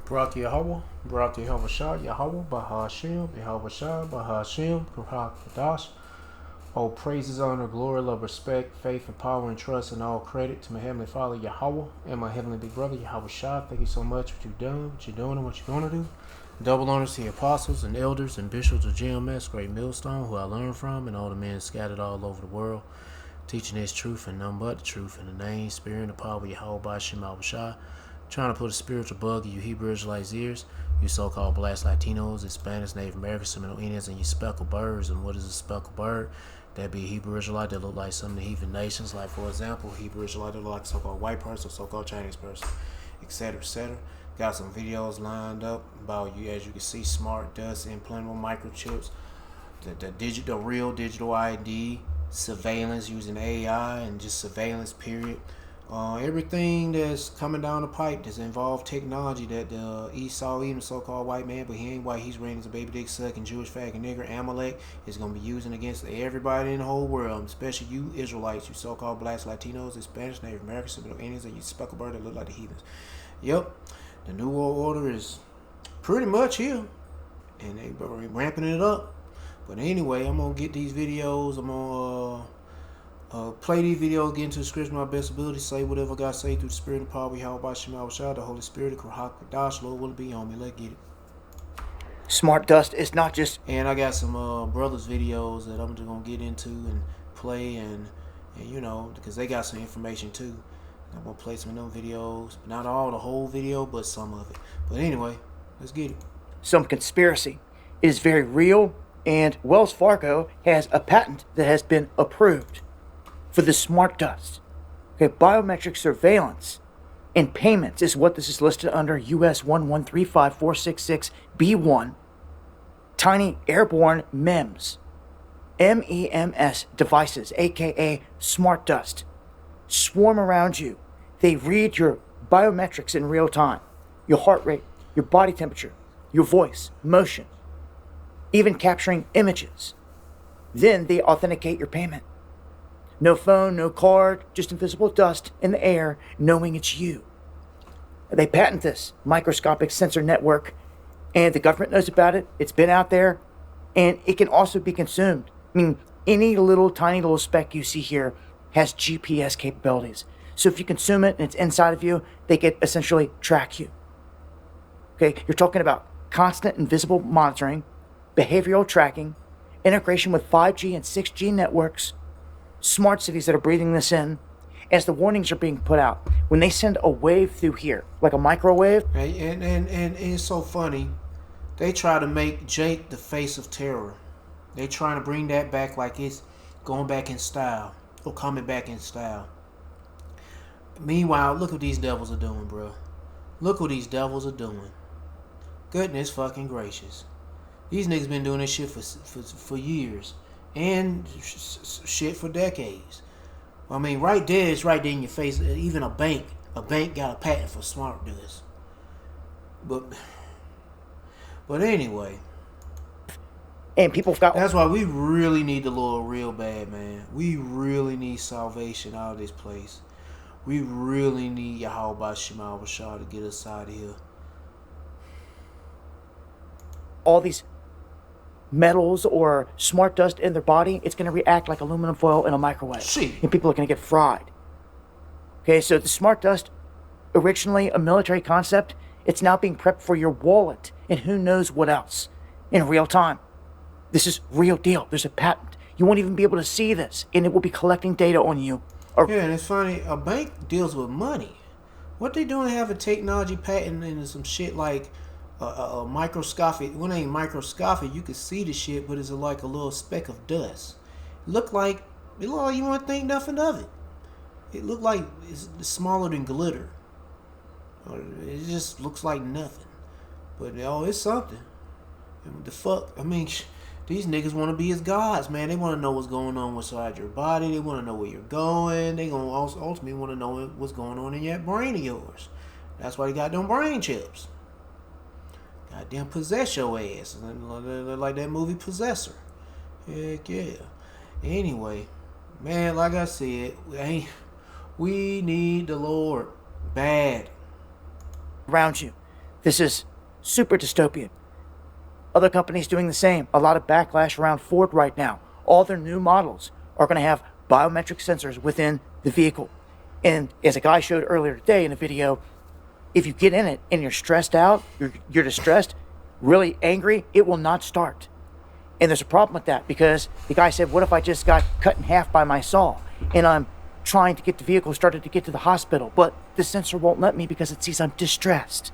Barak Yahweh, Barak Yahweh Shah, Yahweh, Bahashim, Yahweh Shah, Bahashim, Barak Kadash. All praises, honor, glory, love, respect, faith, and power, and trust, and all credit to my Heavenly Father, Yahweh, and my Heavenly Big Brother, Yahweh Shah. Thank you so much for what you've done, what you're doing, and what you're going to do. Double honors to the apostles and elders and bishops of GMS, Great Millstone, who I learned from, and all the men scattered all over the world, teaching this truth and none but the truth in the name, spirit, and the power of Yahweh by Shema Shah. Trying to put a spiritual bug in you Hebrew Israelites' ears, you so-called Blacks, Latinos, Hispanics, Native Americans, Seminole Indians, and you speckled birds. And what is a speckled bird? That'd be a Hebrew Israelite that look like some of the heathen nations, like, for example, Hebrew Israelite that look like a so-called white person, so-called Chinese person, etc., etc. Got some videos lined up about you, as you can see, smart dust, implantable microchips, the real digital ID, surveillance using AI, and just surveillance, period. Everything that's coming down the pipe that's involved technology that Esau, even so-called white man, but he ain't white, he's reigning as a baby dick sucking Jewish faggot nigger, Amalek, is going to be using against everybody in the whole world, especially you Israelites, you so-called Blacks, Latinos, Hispanics, Native Americans, Seminole Indians, and you speckled bird that look like the heathens. Yep, the New World Order is pretty much here, and they ramping it up. But anyway, I'm going to get these videos, I'm going to play these videos, get into the scripture my best ability, say whatever God say through the Spirit and power, Yahweh by Shema Shah, the Holy Spirit, the Kurhak Kadash, Lord will be on me. Let's get it. Smart dust is not just... And I got some brothers videos that I'm just going to get into and play, and you know, because they got some information too. I'm going to play some of them videos. Not all the whole video, but some of it. But anyway, let's get it. Some conspiracy. It is very real, and Wells Fargo has a patent that has been approved for the smart dust. Okay, biometric surveillance and payments is what this is listed under, US 1135466B1. Tiny airborne MEMS, MEMS devices, aka smart dust, swarm around you. They read your biometrics in real time, your heart rate, your body temperature, your voice, motion, even capturing images. Then they authenticate your payment. No phone, no card, just invisible dust in the air, knowing it's you. They patent this microscopic sensor network, and the government knows about it. It's been out there, and it can also be consumed. I mean, any tiny little speck you see here has GPS capabilities. So if you consume it and it's inside of you, they can essentially track you. Okay, you're talking about constant invisible monitoring, behavioral tracking, integration with 5G and 6G networks, smart cities that are breathing this in, as the warnings are being put out. When they send a wave through here, like a microwave. And it's so funny. They try to make Jake the face of terror. They trying to bring that back like it's going back in style. Or coming back in style. Meanwhile, look what these devils are doing, bro. Look what these devils are doing. Goodness fucking gracious. These niggas been doing this shit for years. And shit for decades. I mean, right there, it's right there in your face. Even a bank got a patent for smart dust. But anyway, and people got... That's why we really need the Lord real bad, man. We really need salvation out of this place. We really need Yahweh by Shema Shah to get us out of here. All these metals or smart dust in their body, it's going to react like aluminum foil in a microwave. See. And people are going to get fried. Okay, so the smart dust, originally a military concept, it's now being prepped for your wallet and who knows what else in real time. This is real deal. There's a patent. You won't even be able to see this, and it will be collecting data on you. Yeah, and it's funny, a bank deals with money. What they doing have a technology patent and some shit like a microscopic, when it ain't microscopic, you can see the shit, but it's like a little speck of dust. It look like you won't think nothing of it. It look like it's smaller than glitter. It just looks like nothing. But it's something. The fuck, I mean, these niggas want to be as gods, man. They want to know what's going on inside your body. They want to know where you're going. They gonna also ultimately want to know what's going on in that brain of yours. That's why they got them brain chips. Goddamn possess your ass. Like that movie Possessor. Heck yeah. Anyway, man, like I said, we need the Lord bad. Around you. This is super dystopian. Other companies doing the same. A lot of backlash around Ford right now. All their new models are going to have biometric sensors within the vehicle. And as a guy showed earlier today in a video, if you get in it and you're stressed out, you're distressed, really angry, it will not start. And there's a problem with that because the guy said, what if I just got cut in half by my saw and I'm trying to get the vehicle started to get to the hospital, but the sensor won't let me because it sees I'm distressed.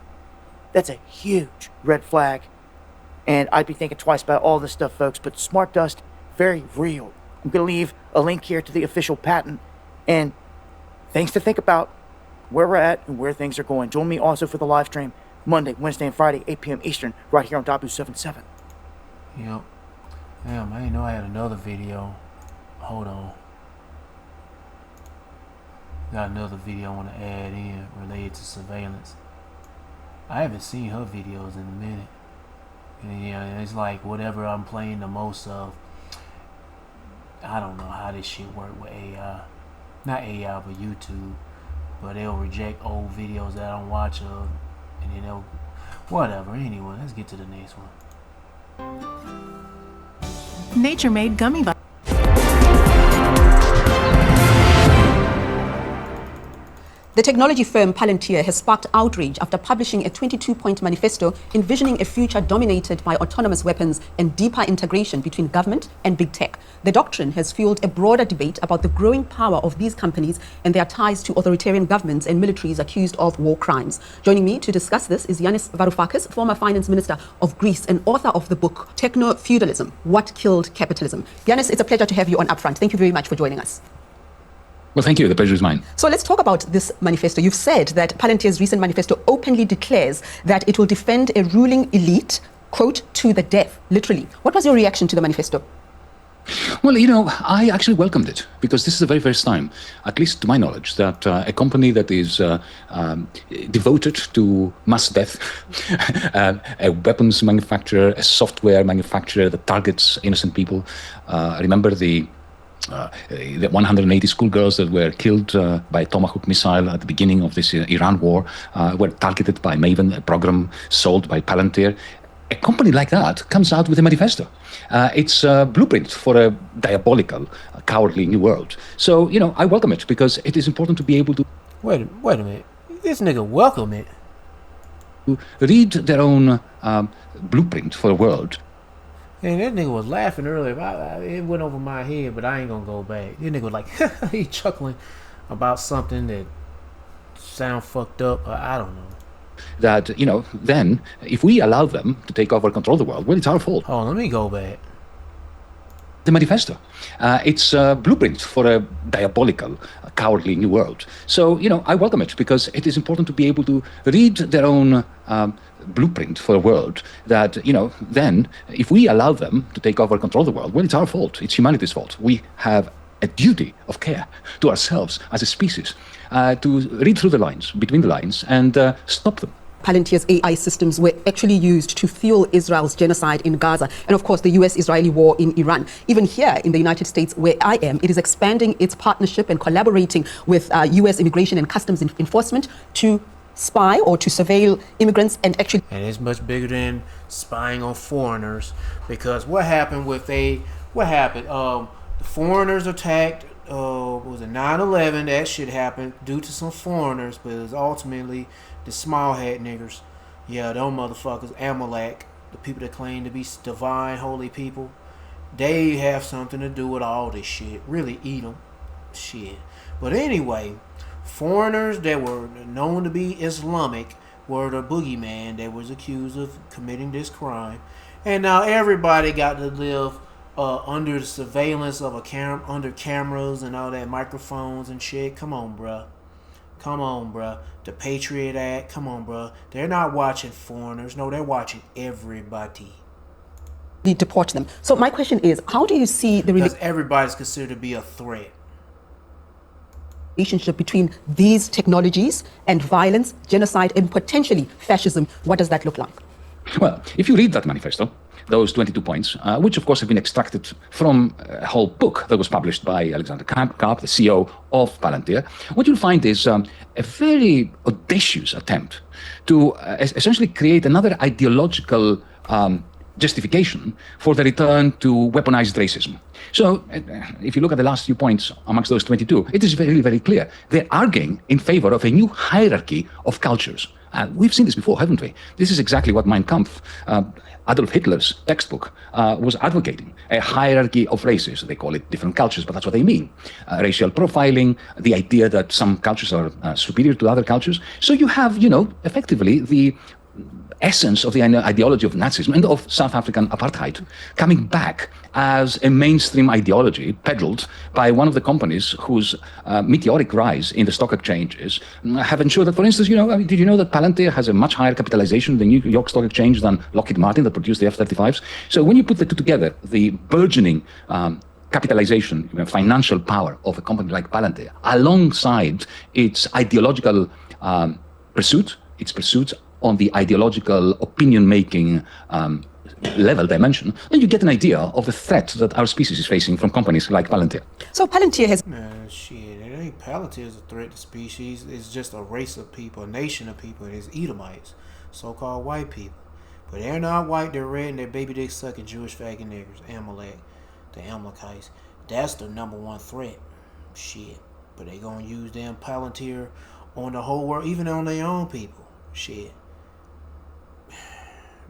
That's a huge red flag. And I'd be thinking twice about all this stuff, folks, but smart dust, very real. I'm going to leave a link here to the official patent and things to think about where we're at and where things are going. Join me also for the live stream Monday, Wednesday, and Friday, 8 p.m. Eastern, right here on Dabu77. Yep. Damn, I didn't know I had another video. Hold on. Got another video I want to add in related to surveillance. I haven't seen her videos in a minute. And yeah, it's like whatever I'm playing the most of. I don't know how this shit work with AI. Not AI, but YouTube. But they'll reject old videos that I don't watch of. And then they'll... Whatever. Anyway, let's get to the next one. Nature-made gummy bears. The technology firm Palantir has sparked outrage after publishing a 22-point manifesto envisioning a future dominated by autonomous weapons and deeper integration between government and big tech. The doctrine has fueled a broader debate about the growing power of these companies and their ties to authoritarian governments and militaries accused of war crimes. Joining me to discuss this is Yanis Varoufakis, former finance minister of Greece and author of the book Techno-Feudalism: What Killed Capitalism. Yanis, it's a pleasure to have you on Upfront. Thank you very much for joining us. Well, thank you. The pleasure is mine. So let's talk about this manifesto. You've said that Palantir's recent manifesto openly declares that it will defend a ruling elite, quote, to the death, literally. What was your reaction to the manifesto? Well, you know, I actually welcomed it because this is the very first time, at least to my knowledge, that a company that is devoted to mass death, a weapons manufacturer, a software manufacturer that targets innocent people. Remember the 180 schoolgirls that were killed by a Tomahawk missile at the beginning of this Iran war were targeted by Maven, a program sold by Palantir. A company like that comes out with a manifesto. It's a blueprint for a diabolical, cowardly new world. So, you know, I welcome it because it is important to be able to... Wait a minute. This nigga welcome it. To read their own blueprint for the world. And that nigga was laughing earlier. It went over my head, but I ain't gonna go back. This nigga was like, he chuckling about something that sound fucked up. I don't know. That, you know, then, if we allow them to take over control of the world, well, it's our fault. Hold on, let me go back. The manifesto. It's a blueprint for a diabolical, cowardly new world. So, you know, I welcome it because it is important to be able to read their own blueprint for a world that, you know, then, if we allow them to take over control of the world, well, it's our fault. It's humanity's fault. We have a duty of care to ourselves as a species to read through the lines, between the lines, and stop them. Palantir's AI systems were actually used to fuel Israel's genocide in Gaza and, of course, the US-Israeli war in Iran. Even here in the United States, where I am, it is expanding its partnership and collaborating with US Immigration and Customs Enforcement to spy or to surveil immigrants and actually... And it's much bigger than spying on foreigners, because what happened? The foreigners attacked, what was it, 9/11, that shit happened due to some foreigners, but it was ultimately the small hat niggers. Yeah, those motherfuckers, Amalek, the people that claim to be divine, holy people, they have something to do with all this shit. Really eat them. Shit. But anyway, foreigners that were known to be Islamic were the boogeyman that was accused of committing this crime. And now everybody got to live under the surveillance of under cameras and all that, microphones and shit. Come on, bruh. The Patriot Act. Come on, bruh. They're not watching foreigners. No, they're watching everybody. deport them. So my question is, how do you see the Because everybody's considered to be a threat. relationship between these technologies and violence, genocide, and potentially fascism? What does that look like? Well, if you read that manifesto, those 22 points, which of course have been extracted from a whole book that was published by Alexander Karp, the CEO of Palantir, what you'll find is a very audacious attempt to essentially create another ideological justification for the return to weaponized racism. So, if you look at the last few points amongst those 22, it is very, very clear. They're arguing in favor of a new hierarchy of cultures. We've seen this before, haven't we? This is exactly what Mein Kampf, Adolf Hitler's textbook, was advocating. A hierarchy of races. They call it different cultures, but that's what they mean. Racial profiling, the idea that some cultures are superior to other cultures. So you have, effectively the essence of the ideology of Nazism and of South African apartheid coming back as a mainstream ideology peddled by one of the companies whose meteoric rise in the stock exchanges have ensured that, for instance, did you know that Palantir has a much higher capitalization than New York Stock Exchange than Lockheed Martin that produced the F-35s? So when you put the two together, the burgeoning capitalization, financial power of a company like Palantir, alongside its ideological pursuit on the ideological opinion-making level dimension, then you get an idea of the threat that our species is facing from companies like Palantir. So Palantir has... Man, shit, it ain't Palantir is a threat to species. It's just a race of people, a nation of people. It's Edomites, so-called white people. But they're not white, they're red, and they're baby dick sucking Jewish faggot niggers. Amalek, the Amalekites. That's the number one threat. Shit. But they gonna use them Palantir on the whole world, even on their own people. Shit.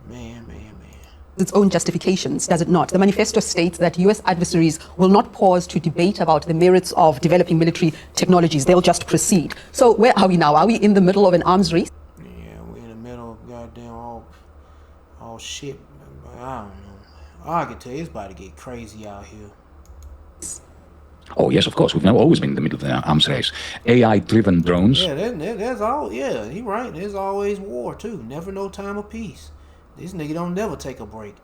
Man. its own justifications, does it not? The manifesto states that U.S. adversaries will not pause to debate about the merits of developing military technologies. They'll just proceed. So where are we now? Are we in the middle of an arms race? Yeah, we're in the middle of goddamn all shit. I don't know. I can tell you, it's about to get crazy out here. Oh, yes, of course. We've now always been in the middle of the arms race. AI-driven drones. Yeah, that's all. Yeah, he right. There's always war, too. Never no time of peace. This nigga don't never take a break.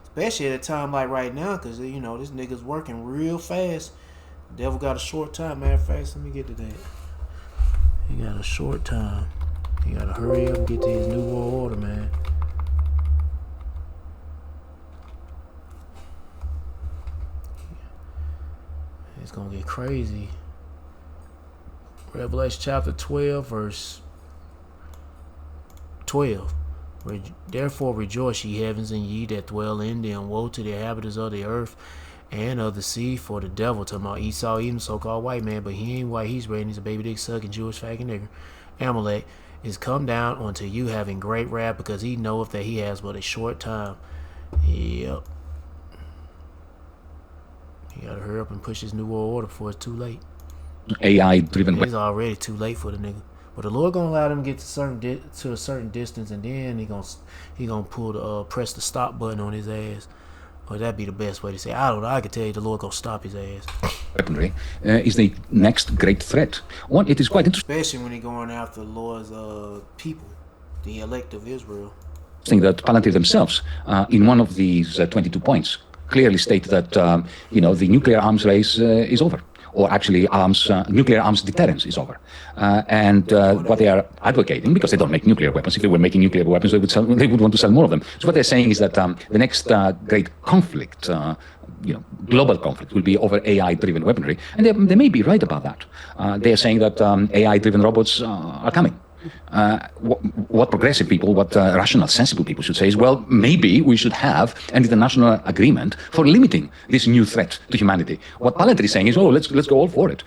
Especially at a time like right now, because, you know, this nigga's working real fast. The devil got a short time. Matter of fact, let me get to that. He got a short time. He got to hurry up and get to his new world order, man. It's going to get crazy. Revelation chapter 12, verse 12. Therefore rejoice, ye heavens, and ye that dwell in them. Woe to the inhabitants of the earth and of the sea, for the devil, talking about Esau, even so-called white man, but he ain't white, he's red, he's a baby dick sucking Jewish faggot nigger. Amalek is come down unto you having great wrath, because he knoweth that he has but a short time. Yep. He gotta hurry up and push his new world order before it's too late. AI-driven. It's already too late for the nigga. But the Lord gonna allow them to get to a certain distance, and then he gonna pull the press the stop button on his ass. Or that'd be the best way to say it. I don't know. I can tell you the Lord gonna stop his ass. Weaponry is the next great threat. One, it is quite interesting. Especially when he going after the Lord's people, the elect of Israel. That Palantir themselves, in one of these 22 points, clearly state that the nuclear arms race is over, or actually nuclear arms deterrence is over, and what they are advocating, because they don't make nuclear weapons. If they were making nuclear weapons, they would want to sell more of them. So what they're saying is that the next great conflict, global conflict, will be over AI-driven weaponry, and they may be right about that. They are saying that AI-driven robots are coming. What progressive people, what rational, sensible people should say is, well, maybe we should have an international agreement for limiting this new threat to humanity. What Palantir is saying is, let's go all for it.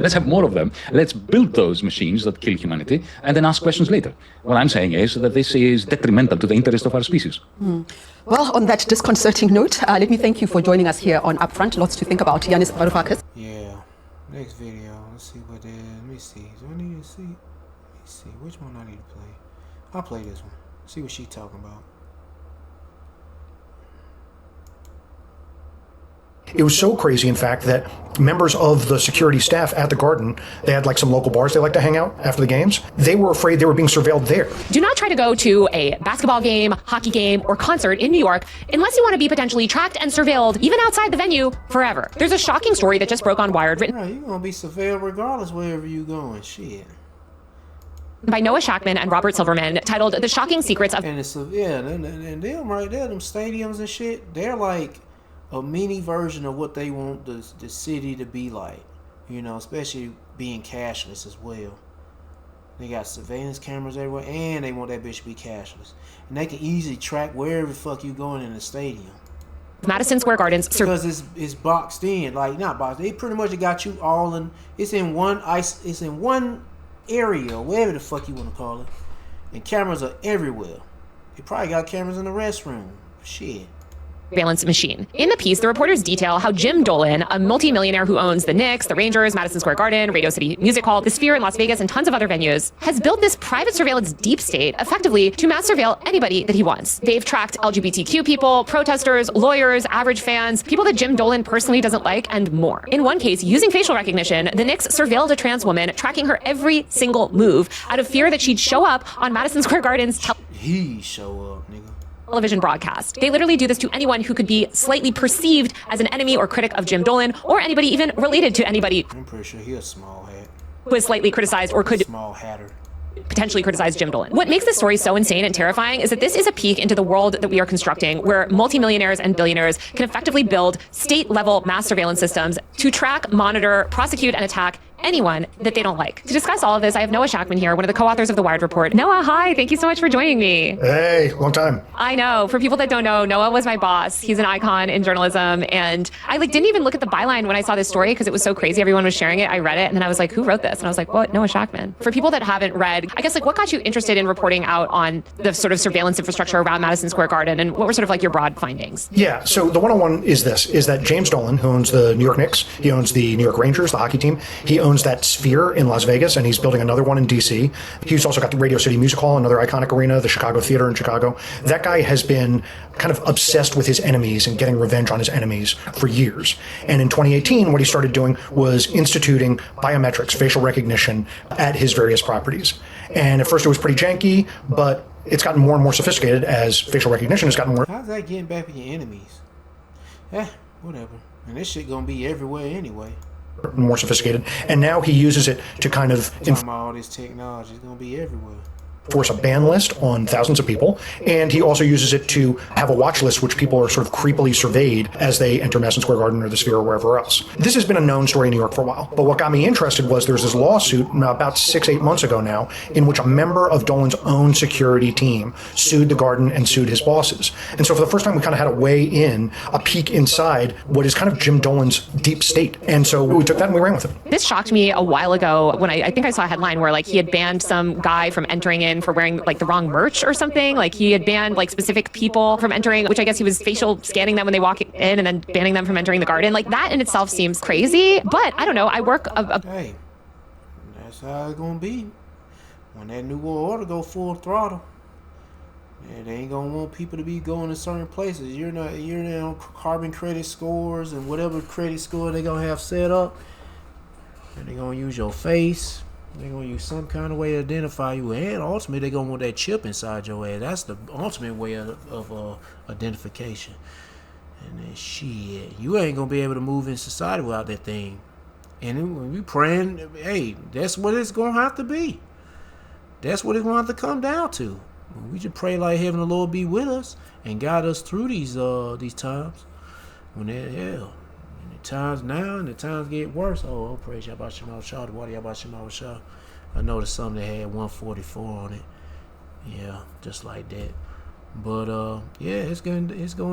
Let's have more of them. Let's build those machines that kill humanity and then ask questions later. What I'm saying is that this is detrimental to the interest of our species. Well, on that disconcerting note, let me thank you for joining us here on Upfront. Lots to think about. Yanis Varoufakis. Yeah. Next video. Let's see what it is. Let me see. Do I need to see? See which one I need to play. I'll play this one. See what she's talking about. It was so crazy, in fact, that members of the security staff at the Garden, they had like some local bars they like to hang out after the games. They were afraid they were being surveilled there. Do not try to go to a basketball game, hockey game, or concert in New York unless you want to be potentially tracked and surveilled, even outside the venue, forever. There's a shocking story that just broke on Wired. Right, you're going to be surveilled regardless wherever you going. Shit. by Noah Shackman and Robert Silverman titled The Shocking Secrets of... And it's and them right there, them stadiums and shit, they're like a mini version of what they want the city to be like, you know, especially being cashless as well. They got surveillance cameras everywhere, and they want that bitch to be cashless, and they can easily track wherever the fuck you going in the stadium. Madison Square Garden's... Because it's boxed in, like not boxed. They pretty much got you all in. It's in one area, whatever the fuck you want to call it, and cameras are everywhere. They probably got cameras in the restroom. Shit. Surveillance machine. In the piece, the reporters detail how Jim Dolan, a multimillionaire who owns the Knicks, the Rangers, Madison Square Garden, Radio City Music Hall, the Sphere in Las Vegas, and tons of other venues, has built this private surveillance deep state effectively to mass surveil anybody that he wants. They've tracked LGBTQ people, protesters, lawyers, average fans, people that Jim Dolan personally doesn't like, and more. In one case, using facial recognition, the Knicks surveilled a trans woman, tracking her every single move out of fear that she'd show up on Madison Square Garden's television broadcast. They literally do this to anyone who could be slightly perceived as an enemy or critic of Jim Dolan, or anybody even related to anybody I'm pretty sure he's a small hat. who is slightly criticized or could Small hatter. potentially criticize Jim Dolan. What makes this story so insane and terrifying is that this is a peek into the world that we are constructing, where multimillionaires and billionaires can effectively build state-level mass surveillance systems to track, monitor, prosecute, and attack anyone that they don't like. To discuss all of this, I have Noah Shackman here, one of the co-authors of The Wired Report. Noah, hi. Thank you so much for joining me. Hey, long time. I know. For people that don't know, Noah was my boss. He's an icon in journalism. And I didn't even look at the byline when I saw this story because it was so crazy. Everyone was sharing it. I read it. And then I was like, who wrote this? And I was like, what? Noah Shackman. For people that haven't read, I guess, what got you interested in reporting out on the sort of surveillance infrastructure around Madison Square Garden? And what were sort of your broad findings? Yeah, so the one-on-one is that James Dolan, who owns the New York Knicks, he owns the New York Rangers, the hockey team, he owns that Sphere in Las Vegas, and he's building another one in DC. He's also got the Radio City Music Hall, another iconic arena, the Chicago Theater in Chicago. That guy has been kind of obsessed with his enemies and getting revenge on his enemies for years. And in 2018, what he started doing was instituting biometrics, facial recognition, at his various properties. And at first it was pretty janky, but it's gotten more and more sophisticated as facial recognition has gotten more. How's that getting back at your enemies? Whatever. And this shit gonna be everywhere anyway. More sophisticated, and now he uses it to kind of all this technology is gonna be everywhere. Force a ban list on thousands of people, and he also uses it to have a watch list which people are sort of creepily surveyed as they enter Madison Square Garden or the Sphere or wherever else. This has been a known story in New York for a while, but what got me interested was there's this lawsuit about 6-8 months ago now in which a member of Dolan's own security team sued the Garden and sued his bosses. And so for the first time we kind of had a way in, a peek inside what is kind of Jim Dolan's deep state. And so we took that and we ran with it. This shocked me a while ago when I think I saw a headline where he had banned some guy from entering in for wearing the wrong merch or something. He had banned specific people from entering, which I guess he was facial scanning them when they walk in and then banning them from entering the Garden. That in itself seems crazy, but I don't know. I work Hey, that's how it's gonna be when that new world order go full throttle. Yeah, they ain't gonna want people to be going to certain places. You're on carbon credit scores and whatever credit score they gonna have set up, and they gonna use your face. They're going to use some kind of way to identify you, and ultimately they're going to want that chip inside your ass. That's the ultimate way of identification. And then shit, you ain't going to be able to move in society without that thing. And then when we praying, hey, that's what it's going to have to be. That's what it's going to have to come down to. We just pray like heaven the Lord be with us and guide us through these times. When hell. Times now and the times get worse. Oh, praise Yahweh Shema Shah, the water Yahweh Shema Shah. I noticed some that had 144 on it. Yeah, just like that. But yeah, it's going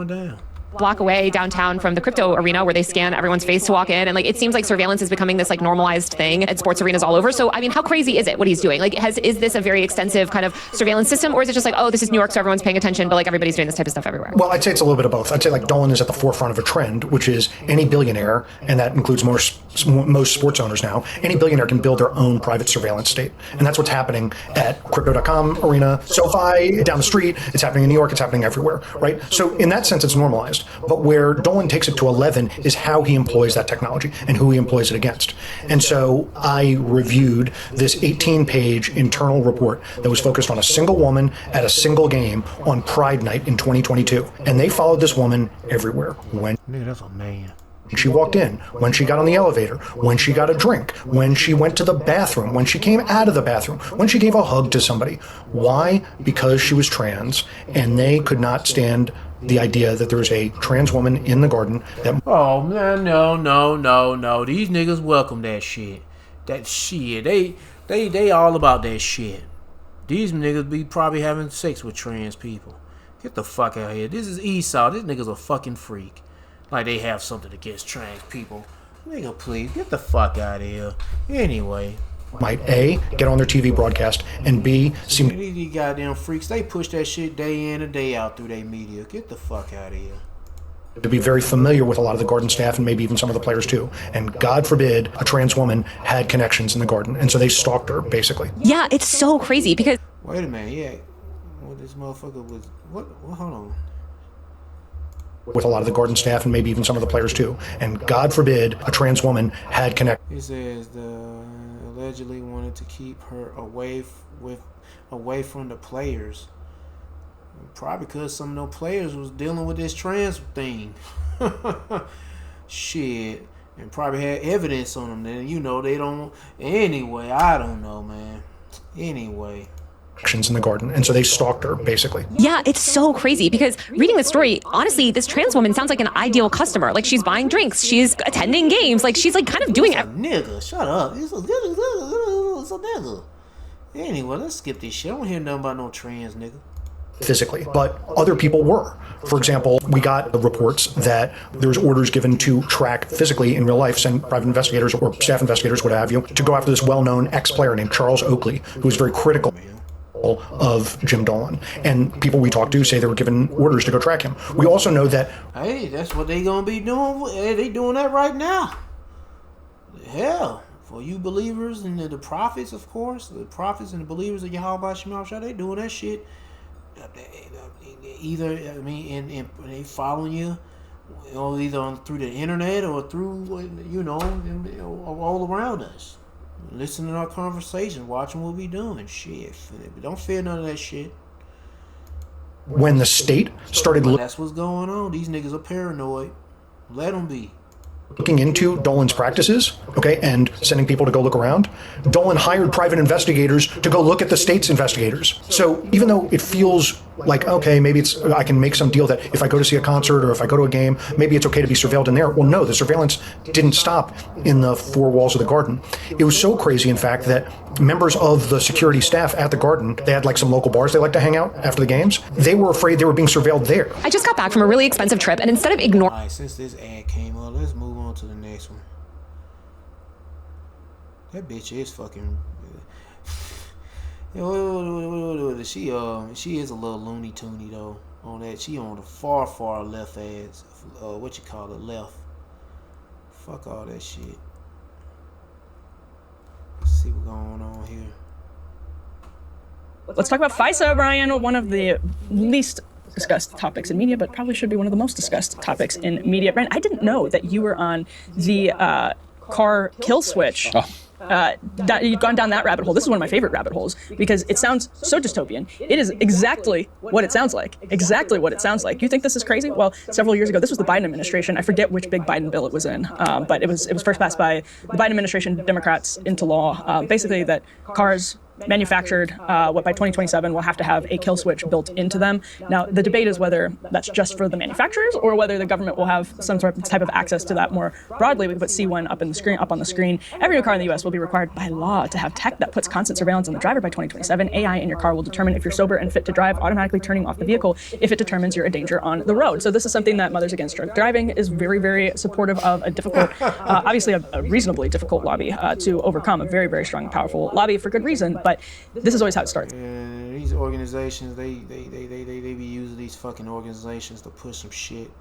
down. Block away downtown from the crypto arena where they scan everyone's face to walk in. And it seems like surveillance is becoming this normalized thing at sports arenas all over. So, I mean, how crazy is it what he's doing? Is this a very extensive kind of surveillance system, or is it just oh, this is New York, so everyone's paying attention, but everybody's doing this type of stuff everywhere? Well, I'd say it's a little bit of both. I'd say Dolan is at the forefront of a trend, which is any billionaire, and that includes most sports owners now, any billionaire can build their own private surveillance state. And that's what's happening at Crypto.com arena, SoFi, down the street. It's happening in New York. It's happening everywhere, right? So in that sense, it's normalized. But where Dolan takes it to 11 is how he employs that technology and who he employs it against. And so I reviewed this 18-page internal report that was focused on a single woman at a single game on Pride Night in 2022. And they followed this woman everywhere. Nigga, that's a man. She walked in, when she got on the elevator, when she got a drink, when she went to the bathroom, when she came out of the bathroom, when she gave a hug to somebody. Why? Because she was trans, and they could not stand the idea that there was a trans woman in the garden that... Oh man, no. These niggas welcome that shit. That shit. They all about that shit. These niggas be probably having sex with trans people. Get the fuck out of here. This is Esau. This nigga's a fucking freak. Like they have something against trans people. Nigga, please, get the fuck out of here. Anyway. Might A, get on their TV broadcast, and B, seem... These goddamn freaks, they push that shit day in and day out through their media. Get the fuck out of here. To be very familiar with a lot of the garden staff and maybe even some of the players too. And God forbid a trans woman had connections in the garden. And so they stalked her, basically. Yeah, it's so crazy because... Wait a minute, yeah. Well, this motherfucker was... What? Hold on. With a lot of the garden staff and maybe even some of the players too. And God forbid a trans woman had connections. It says the allegedly wanted to keep her away from the players. Probably because some of those players was dealing with this trans thing. Shit. And probably had evidence on them. Then, you know, they don't... Anyway, I don't know, man. Anyway. In the garden, and so they stalked her, basically. Yeah, it's so crazy because reading the story, honestly, this trans woman sounds like an ideal customer. Like she's buying drinks, she's attending games, like she's like kind of doing... It's a nigga, shut up. It's a nigga. Anyway, let's skip this shit. I don't hear nothing about no trans nigga. Physically, but other people were. For example, we got the reports that there's orders given to track physically in real life, send private investigators or staff investigators, what have you, to go after this well-known ex-player named Charles Oakley, who was very critical of Jim Dolan. And people we talked to say they were given orders to go track him. We also know that... Hey, that's what they gonna be doing. Hey, they doing that right now. Hell, for you believers and the prophets, of course, the prophets and the believers of Yahweh Shemashah, they doing that shit. Either, I mean, and they following you, either through the internet or through, you know, all around us. Listening to our conversations, watching what we doing. Shit. Don't fear none of that shit. When the state started... That's what's going on. These niggas are paranoid. Let them be. Looking into Dolan's practices, okay, and sending people to go look around, Dolan hired private investigators to go look at the state's investigators. So even though it feels like, okay, maybe it's I can make some deal that if I go to see a concert or if I go to a game, maybe it's okay to be surveilled in there. Well, no, the surveillance didn't stop in the four walls of the garden. It was so crazy, in fact, that members of the security staff at the garden, they had like some local bars they like to hang out after the games. They were afraid they were being surveilled there. I just got back from a really expensive trip, and instead of ignoring... All right, since this ad came up, let's move on to the next one. That bitch is fucking... She is a little loony toony though. On that, she on the far left ads. What you call it, left. Fuck all that shit. Let's see what's going on here. Let's talk about FISA, Brian. One of the least discussed topics in media, but probably should be one of the most discussed topics in media. Brian, I didn't know that you were on the car kill switch. You've gone down that rabbit hole. This is one of my favorite rabbit holes because it sounds so dystopian. It is exactly what it sounds like. Exactly what it sounds like. You think this is crazy? Well, several years ago, this was the Biden administration. I forget which big Biden bill it was in, but it was first passed by the Biden administration, Democrats, into law. Basically, that cars manufactured by 2027 will have to have a kill switch built into them. Now, the debate is whether that's just for the manufacturers or whether the government will have some sort of type of access to that more broadly. We can put C1 up on the screen. Every new car in the U.S. will be required by law to have tech that puts constant surveillance on the driver by 2027. AI in your car will determine if you're sober and fit to drive, automatically turning off the vehicle if it determines you're a danger on the road. So this is something that Mothers Against Drunk Driving is very, very supportive of. A difficult, obviously a reasonably difficult lobby to overcome. A very, very strong, powerful lobby for good reason. But this is always how it starts. Yeah, these organizations, they be using these fucking organizations to push some shit.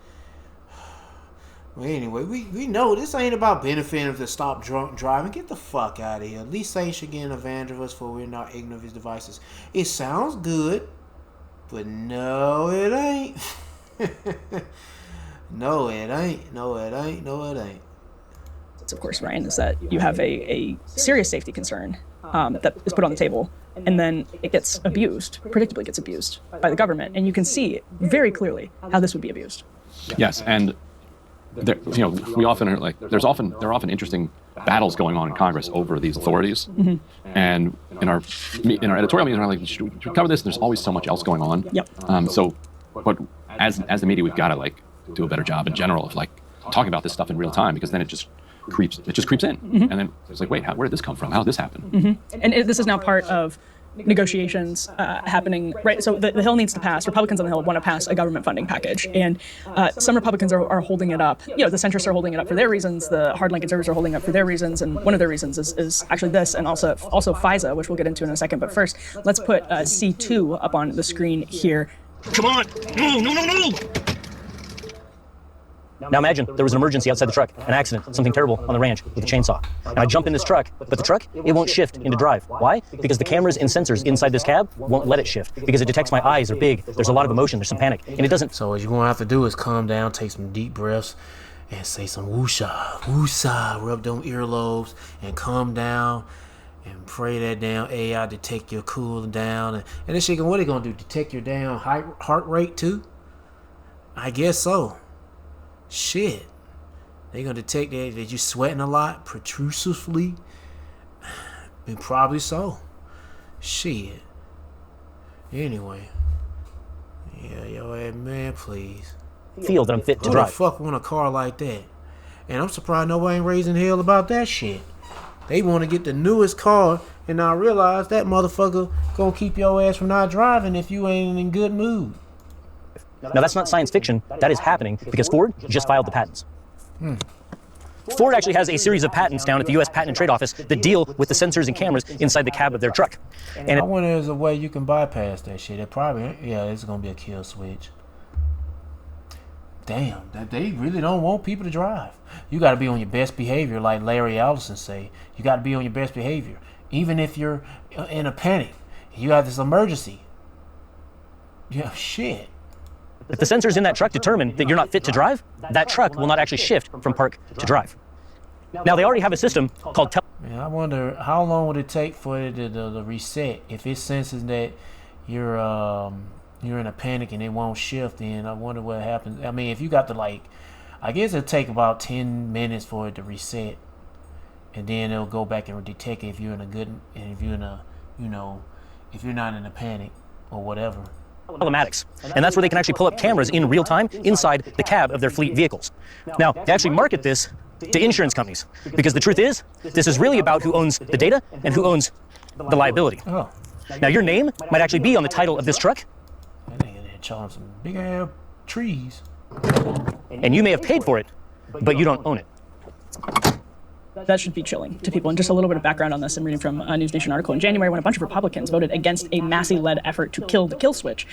Well, anyway, we know this ain't about benefiting to stop drunk driving. Get the fuck out of here. At least say should get an advantage of us, for we're not ignorant of his devices. It sounds good, but no, it ain't. No, it ain't. No, it ain't. No, it ain't. Of course, Ryan, is that you have a serious safety concern that is put on the table, and then it gets abused, predictably gets abused by the government, and you can see very clearly how this would be abused. Yes, and we often are like, there are often interesting battles going on in Congress over these authorities. And in our editorial meetings, we're like, should we cover this? There's always so much else going on. Yep. But as the media, we've got to like do a better job in general of like talking about this stuff in real time, because then it just creeps in. And then it's like, wait, where did this come from? How did this happen? And this is now part of negotiations happening, right? So the Hill needs to pass. Republicans on the Hill want to pass a government funding package, and some Republicans are holding it up. The centrists are holding it up for their reasons. The hardline conservatives are holding it up for their reasons, and one of their reasons is actually this, and also FISA, which we'll get into in a second. But first, let's put C2 up on the screen here. Come on! No! Now imagine there was an emergency outside the truck, an accident, something terrible on the ranch with a chainsaw. And I jump in this truck, but the truck, it won't shift into drive. Why? Because the cameras and sensors inside this cab won't let it shift, because it detects my eyes are big, there's a lot of emotion, there's some panic, and it doesn't. So what you're going to have to do is calm down, take some deep breaths, and say some woosha, woosah, rub them earlobes, and calm down, and pray that damn AI detect your cool down. And this shit, what are they going to do? Detect your damn heart rate too? I guess so. Shit. They gonna detect that you sweating a lot, protrusively? And probably so. Shit. Anyway. Yeah, yo, man, please. Feel that I'm fit to Who drive. the fuck want a car like that? And I'm surprised nobody ain't raising hell about that shit. They want to get the newest car, and I realize that motherfucker gonna keep your ass from not driving if you ain't in good mood. Now that's not science fiction, that is happening because Ford just filed the patents. Ford actually has a series of patents down at the U.S. Patent and Trade Office that deal with the sensors and cameras inside the cab of their truck. And I wonder if there's a way you can bypass that shit. It probably, it's gonna be a kill switch. Damn, they really don't want people to drive. You gotta be on your best behavior, like Larry Ellison say. You gotta be on your best behavior. Even if you're in a panic, you have this emergency. Yeah, shit. if the sensors in that truck determine that you're not fit to drive, that truck will not actually shift from park to drive. Now, they already have a system called Man, I wonder how long would it take for it to reset if it senses that you're in a panic and it won't shift. Then I wonder what happens. I mean, if you got to I guess it'll take about 10 minutes for it to reset, and then it'll go back and detect if you're in a good, and if you're in a, if you're not in a panic or whatever. telematics, and that's where they can actually pull up cameras in real time inside the cab of their fleet vehicles. Now, they actually market this to insurance companies because the truth is, this is really about who owns the data and who owns the liability. Oh. Now, your name might actually be on the title of this truck. That nigga there charging some big ass trees. And you may have paid for it, but you don't own it. That should be chilling to people. And just a little bit of background on this, I'm reading from a News Nation article in January when a bunch of Republicans voted against a Massey-led effort to kill the kill switch.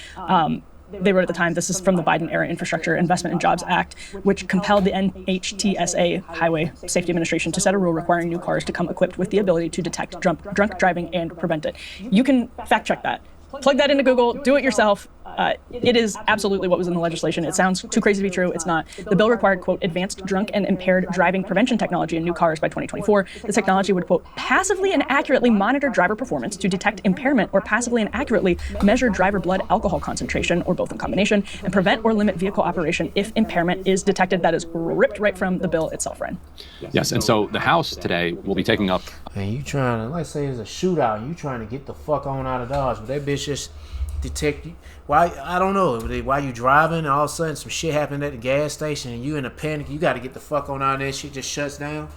They wrote at the time, this is from the Biden-era Infrastructure Investment and Jobs Act, which compelled the NHTSA, Highway Safety Administration, to set a rule requiring new cars to come equipped with the ability to detect drunk driving and prevent it. You can fact check that. Plug that into Google, do it yourself. It is absolutely what was in the legislation. It sounds too crazy to be true. It's not. The bill required, quote, advanced drunk and impaired driving prevention technology in new cars by 2024. The technology would, quote, passively and accurately monitor driver performance to detect impairment or passively and accurately measure driver blood alcohol concentration, or both in combination, and prevent or limit vehicle operation if impairment is detected. That is ripped right from the bill itself, Ren. Yes, and so the House today will be taking up... Man, you trying to, let's say it's a shootout, and you trying to get the fuck on out of Dodge, but that bitch just detect you. Why? I don't know. Why you driving and all of a sudden some shit happened at the gas station and you in a panic, you got to get the fuck on out of there, shit just shuts down?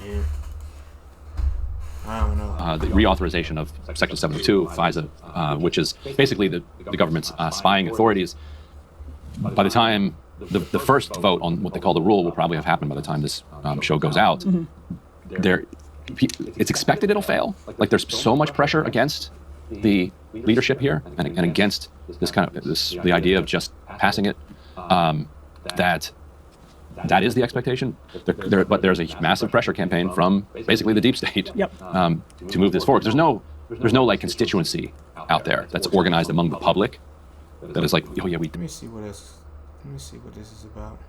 Yeah. I don't know. The reauthorization of Section 702 of FISA, which is basically the government's spying authorities. By the time the first vote on what they call the rule will probably have happened by the time this show goes out. It's expected it'll fail. Like, there's so much pressure against the leadership here and against this the idea of just passing it, that is the expectation. But there's a massive pressure campaign from basically the deep state to move this forward. There's no like constituency out there that's organized among the public that is like, oh yeah, Let me see what this is about.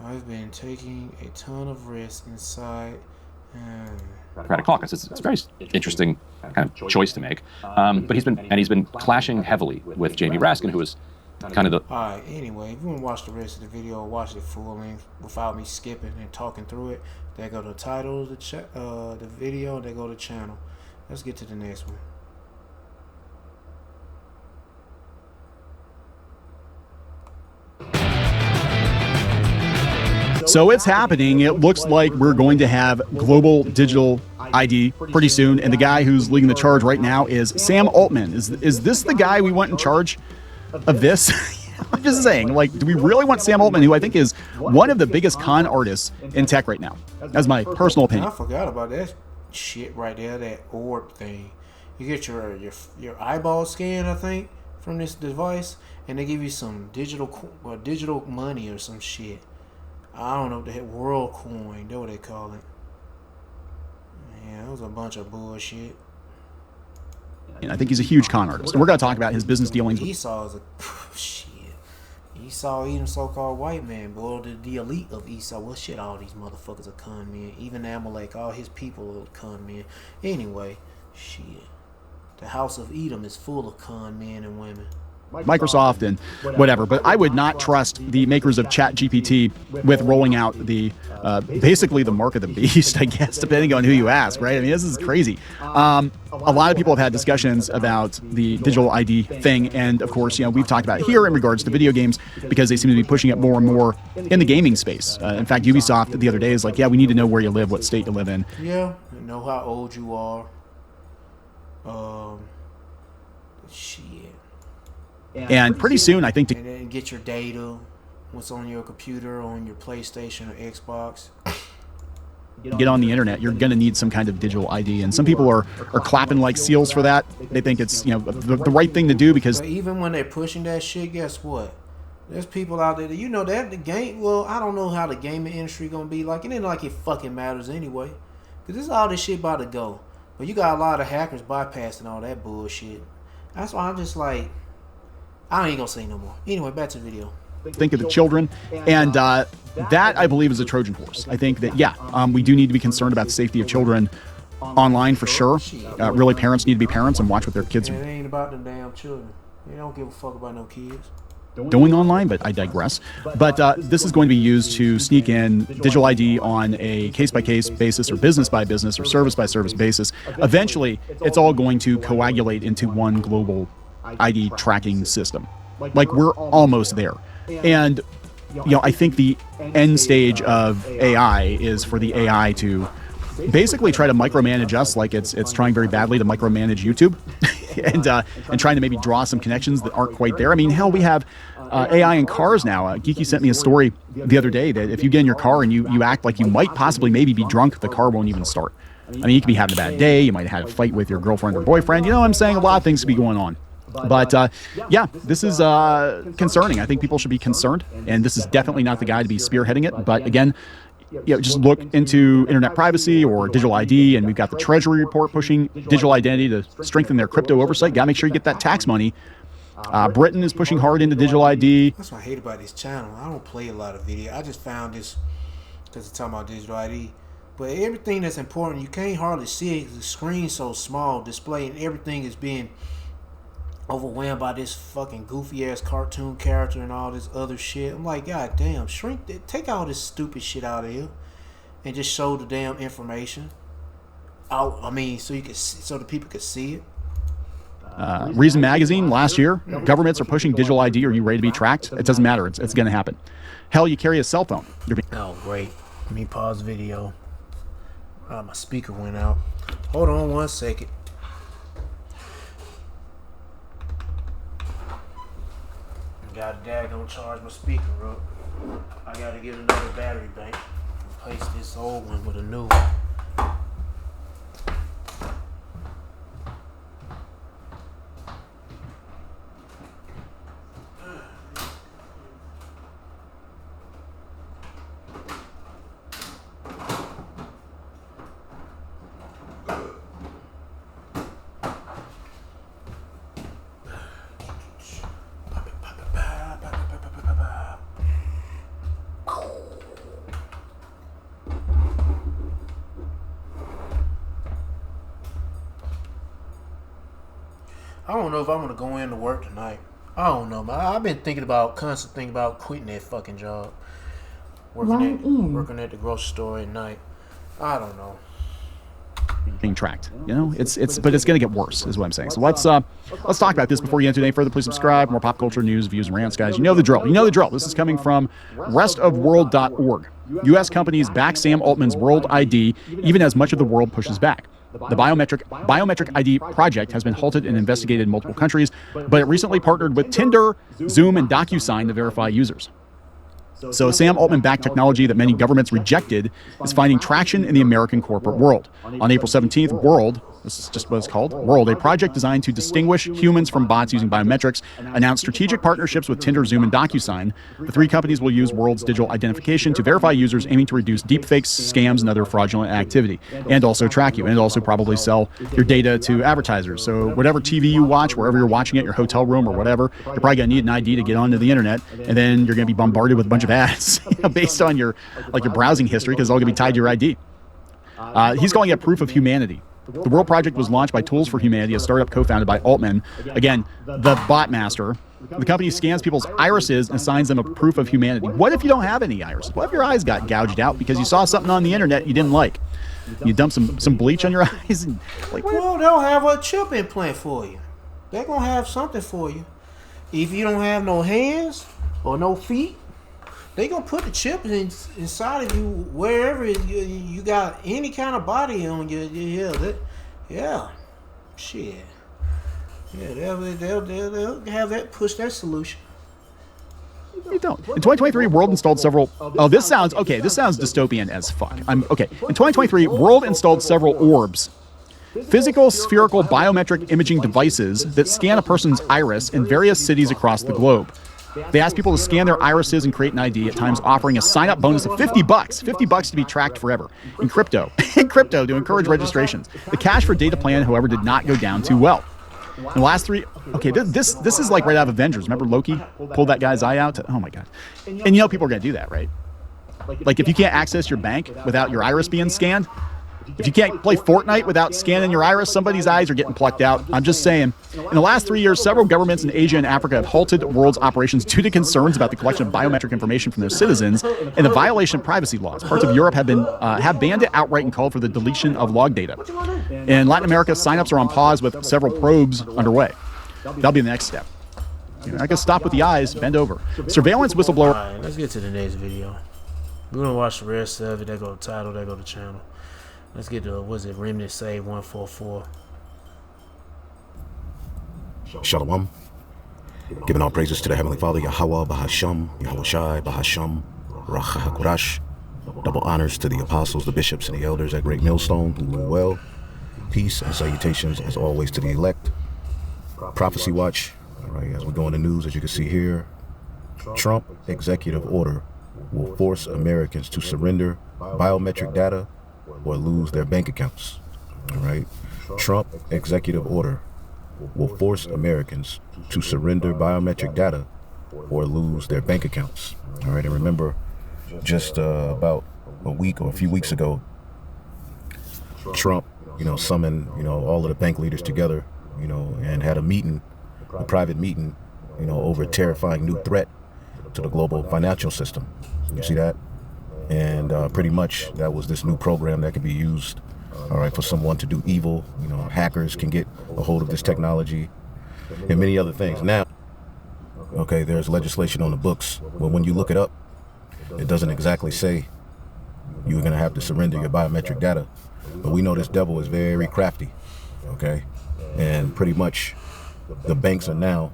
I've been taking a ton of risks inside. Democratic caucus. It's a very interesting kind of choice to make. But he's been clashing heavily with Jamie Raskin, who is kind of the. Alright, anyway, if you want to watch the rest of the video, watch it full length without me skipping and talking through it, there go the title of the video, and there go the channel. Let's get to the next one. So it's happening. It looks like we're going to have global digital ID pretty soon. And the guy who's leading the charge right now is Sam Altman. Is this the guy we want in charge of this? I'm just saying, like, do we really want Sam Altman, who I think is one of the biggest con artists in tech right now? That's my personal opinion. I forgot about that shit right there, that orb thing. You get your eyeball scan, I think, from this device, and they give you some digital money or some shit. I don't know, that world coin, that's what they call it. Yeah, it was a bunch of bullshit. And I think he's a huge con artist. And we're going to talk about his business dealings. Esau is a shit. Esau, even so-called white man, boy, the elite of Esau. Well, shit, all these motherfuckers are con men. Even Amalek, all his people are con men. Anyway, shit. The house of Edom is full of con men and women. Microsoft and whatever, but I would not trust the makers of ChatGPT with rolling out the basically the mark of the beast, I guess, depending on who you ask, right? I mean, this is crazy. A lot of people have had discussions about the digital ID thing, and of course, you know, we've talked about it here in regards to video games because they seem to be pushing it more and more in the gaming space. In fact, Ubisoft the other day is like, yeah, we need to know where you live, what state you live in. Yeah, know how old you are. Shit. And pretty soon, I think, and then get your data, what's on your computer, on your PlayStation or Xbox. Get on the internet, you're going to need some kind of digital ID. And some people are clapping like seals for that. They think it's, you know, the right thing to do because... But even when they're pushing that shit, guess what? There's people out there that, you know, that the game... Well, I don't know how the gaming industry going to be like. It ain't like it fucking matters anyway. Because this is all this shit about to go. But you got a lot of hackers bypassing all that bullshit. That's why I'm just like... I ain't gonna say no more. Anyway, back to the video. Think of the children, and that I believe is a Trojan horse. I think that, yeah, we do need to be concerned about the safety of children online for sure. Really, parents need to be parents and watch what their kids are. It ain't about them damn children. They don't give a fuck about no kids doing online, but I digress. But this is going to be used to sneak in digital ID on a case-by-case basis or business-by-business or service-by-service basis. Eventually, it's all going to coagulate into one global ID tracking system. Like, we're almost there. And, you know, I think the end stage of AI is for the AI to basically try to micromanage us, like it's trying very badly to micromanage YouTube and trying to maybe draw some connections that aren't quite there. I mean, hell, we have AI in cars now. Geeky sent me a story the other day that if you get in your car and you act like you might possibly maybe be drunk, the car won't even start. I mean, you could be having a bad day. You might have had a fight with your girlfriend or boyfriend. You know what I'm saying? A lot of things could be going on. But yeah, this is concerning. I think people should be concerned, and this is definitely not the guy to be spearheading it. But again, you know, just look into internet privacy or digital ID, and we've got the Treasury report pushing digital identity to strengthen their crypto oversight. Got to make sure you get that tax money. Britain is pushing hard into digital ID. That's what I hate about this channel. I don't play a lot of video. I just found this because it's talking about digital ID. But everything that's important, you can't hardly see it because the screen's so small, displaying everything is being overwhelmed by this fucking goofy ass cartoon character and all this other shit. I'm like, god damn, shrink it, take all this stupid shit out of here and just show the damn information out. I mean, so you can see, so the people could see it. Reason Magazine last year, governments are pushing digital ID. Are you ready to be tracked? It doesn't matter. It's going to happen. Hell, you carry a cell phone. Oh, great. Let me pause the video. My speaker went out. Hold on 1 second. Got daggone charge my speaker up. I gotta get another battery bank. Replace this old one with a new one. I don't know if I'm gonna go into work tonight. I don't know, man. I've been constantly thinking about quitting that fucking job. Working at the grocery store at night. I don't know. Being tracked, you know, but it's going to get worse, is what I'm saying. So let's talk about this before you get into any further. Please subscribe. More pop culture news, views, and rants, guys. You know the drill. This is coming from restofworld.org. U.S. companies back Sam Altman's World ID, even as much of the world pushes back. The biometric ID project has been halted and investigated in multiple countries, but it recently partnered with Tinder, Zoom, and DocuSign to verify users. So Sam Altman-backed technology that many governments rejected is finding traction in the American corporate world. On April 17th, World, this is just what it's called, World, a project designed to distinguish humans from bots using biometrics, announced strategic partnerships with Tinder, Zoom, and DocuSign. The three companies will use World's digital identification to verify users, aiming to reduce deepfakes, scams, and other fraudulent activity, and also track you, and also probably sell your data to advertisers. So whatever TV you watch, wherever you're watching it, your hotel room or whatever, you're probably going to need an ID to get onto the internet, and then you're going to be bombarded with a bunch of ads based on your browsing history, because it's all going to be tied to your ID. He's calling it proof of humanity. The World Project was launched by Tools for Humanity, a startup co-founded by Altman. Again, the bot master. The company scans people's irises and assigns them a proof of humanity. What if you don't have any irises? What if your eyes got gouged out because you saw something on the internet you didn't like? You dump some bleach on your eyes and Well, they'll have a chip implant for you. They're gonna have something for you. If you don't have no hands or no feet, they gonna put the chip inside of you wherever you got any kind of body on you. Shit. Yeah, they'll have that push that solution. You don't. In 2023, World installed several. Oh, this sounds dystopian as fuck. In 2023, World installed several orbs, physical spherical biometric imaging devices that scan a person's iris in various cities across the globe. They ask people to scan their irises and create an ID, at times offering a sign-up bonus of $50 to be tracked forever in crypto to encourage registrations. The cash for data plan, however, did not go down too well. In the last three, this is like right out of Avengers. Remember Loki pulled that guy's eye out? Oh my god! And you know people are gonna do that, right? Like if you can't access your bank without your iris being scanned, if you can't play Fortnite without scanning your iris, somebody's eyes are getting plucked out. I'm just saying. In the last 3 years, several governments in Asia and Africa have halted World's operations due to concerns about the collection of biometric information from their citizens and the violation of privacy laws. Parts of Europe have banned it outright and called for the deletion of log data. In Latin America, signups are on pause with several probes underway. That'll be the next step. I guess stop with the eyes, bend over. Surveillance whistleblower. All right, let's get to the next video. We're gonna watch the rest of it. There go the title. There go the channel. Let's get to, Remnant Save 144. Shalom. Giving all praises to the Heavenly Father, Yahweh, Bahasham, Yahweh Shai, Bahasham, Racha HaKodash. Double honors to the apostles, the bishops, and the elders at Great Millstone who rule well. Peace and salutations, as always, to the elect. Prophecy Watch. All right, as we go in the news, as you can see here, Trump executive order will force Americans to surrender biometric data or lose their bank accounts. All right. Trump executive order will force Americans to surrender biometric data or lose their bank accounts. All right. And remember, just about a week or a few weeks ago, Trump, summoned, all of the bank leaders together, and had a private meeting, over a terrifying new threat to the global financial system. You see that? And pretty much that was this new program that could be used, all right, for someone to do evil. Hackers can get a hold of this technology and many other things. Now, okay, there's legislation on the books. Well, when you look it up, it doesn't exactly say you're going to have to surrender your biometric data. But we know this devil is very crafty, okay? And pretty much the banks are now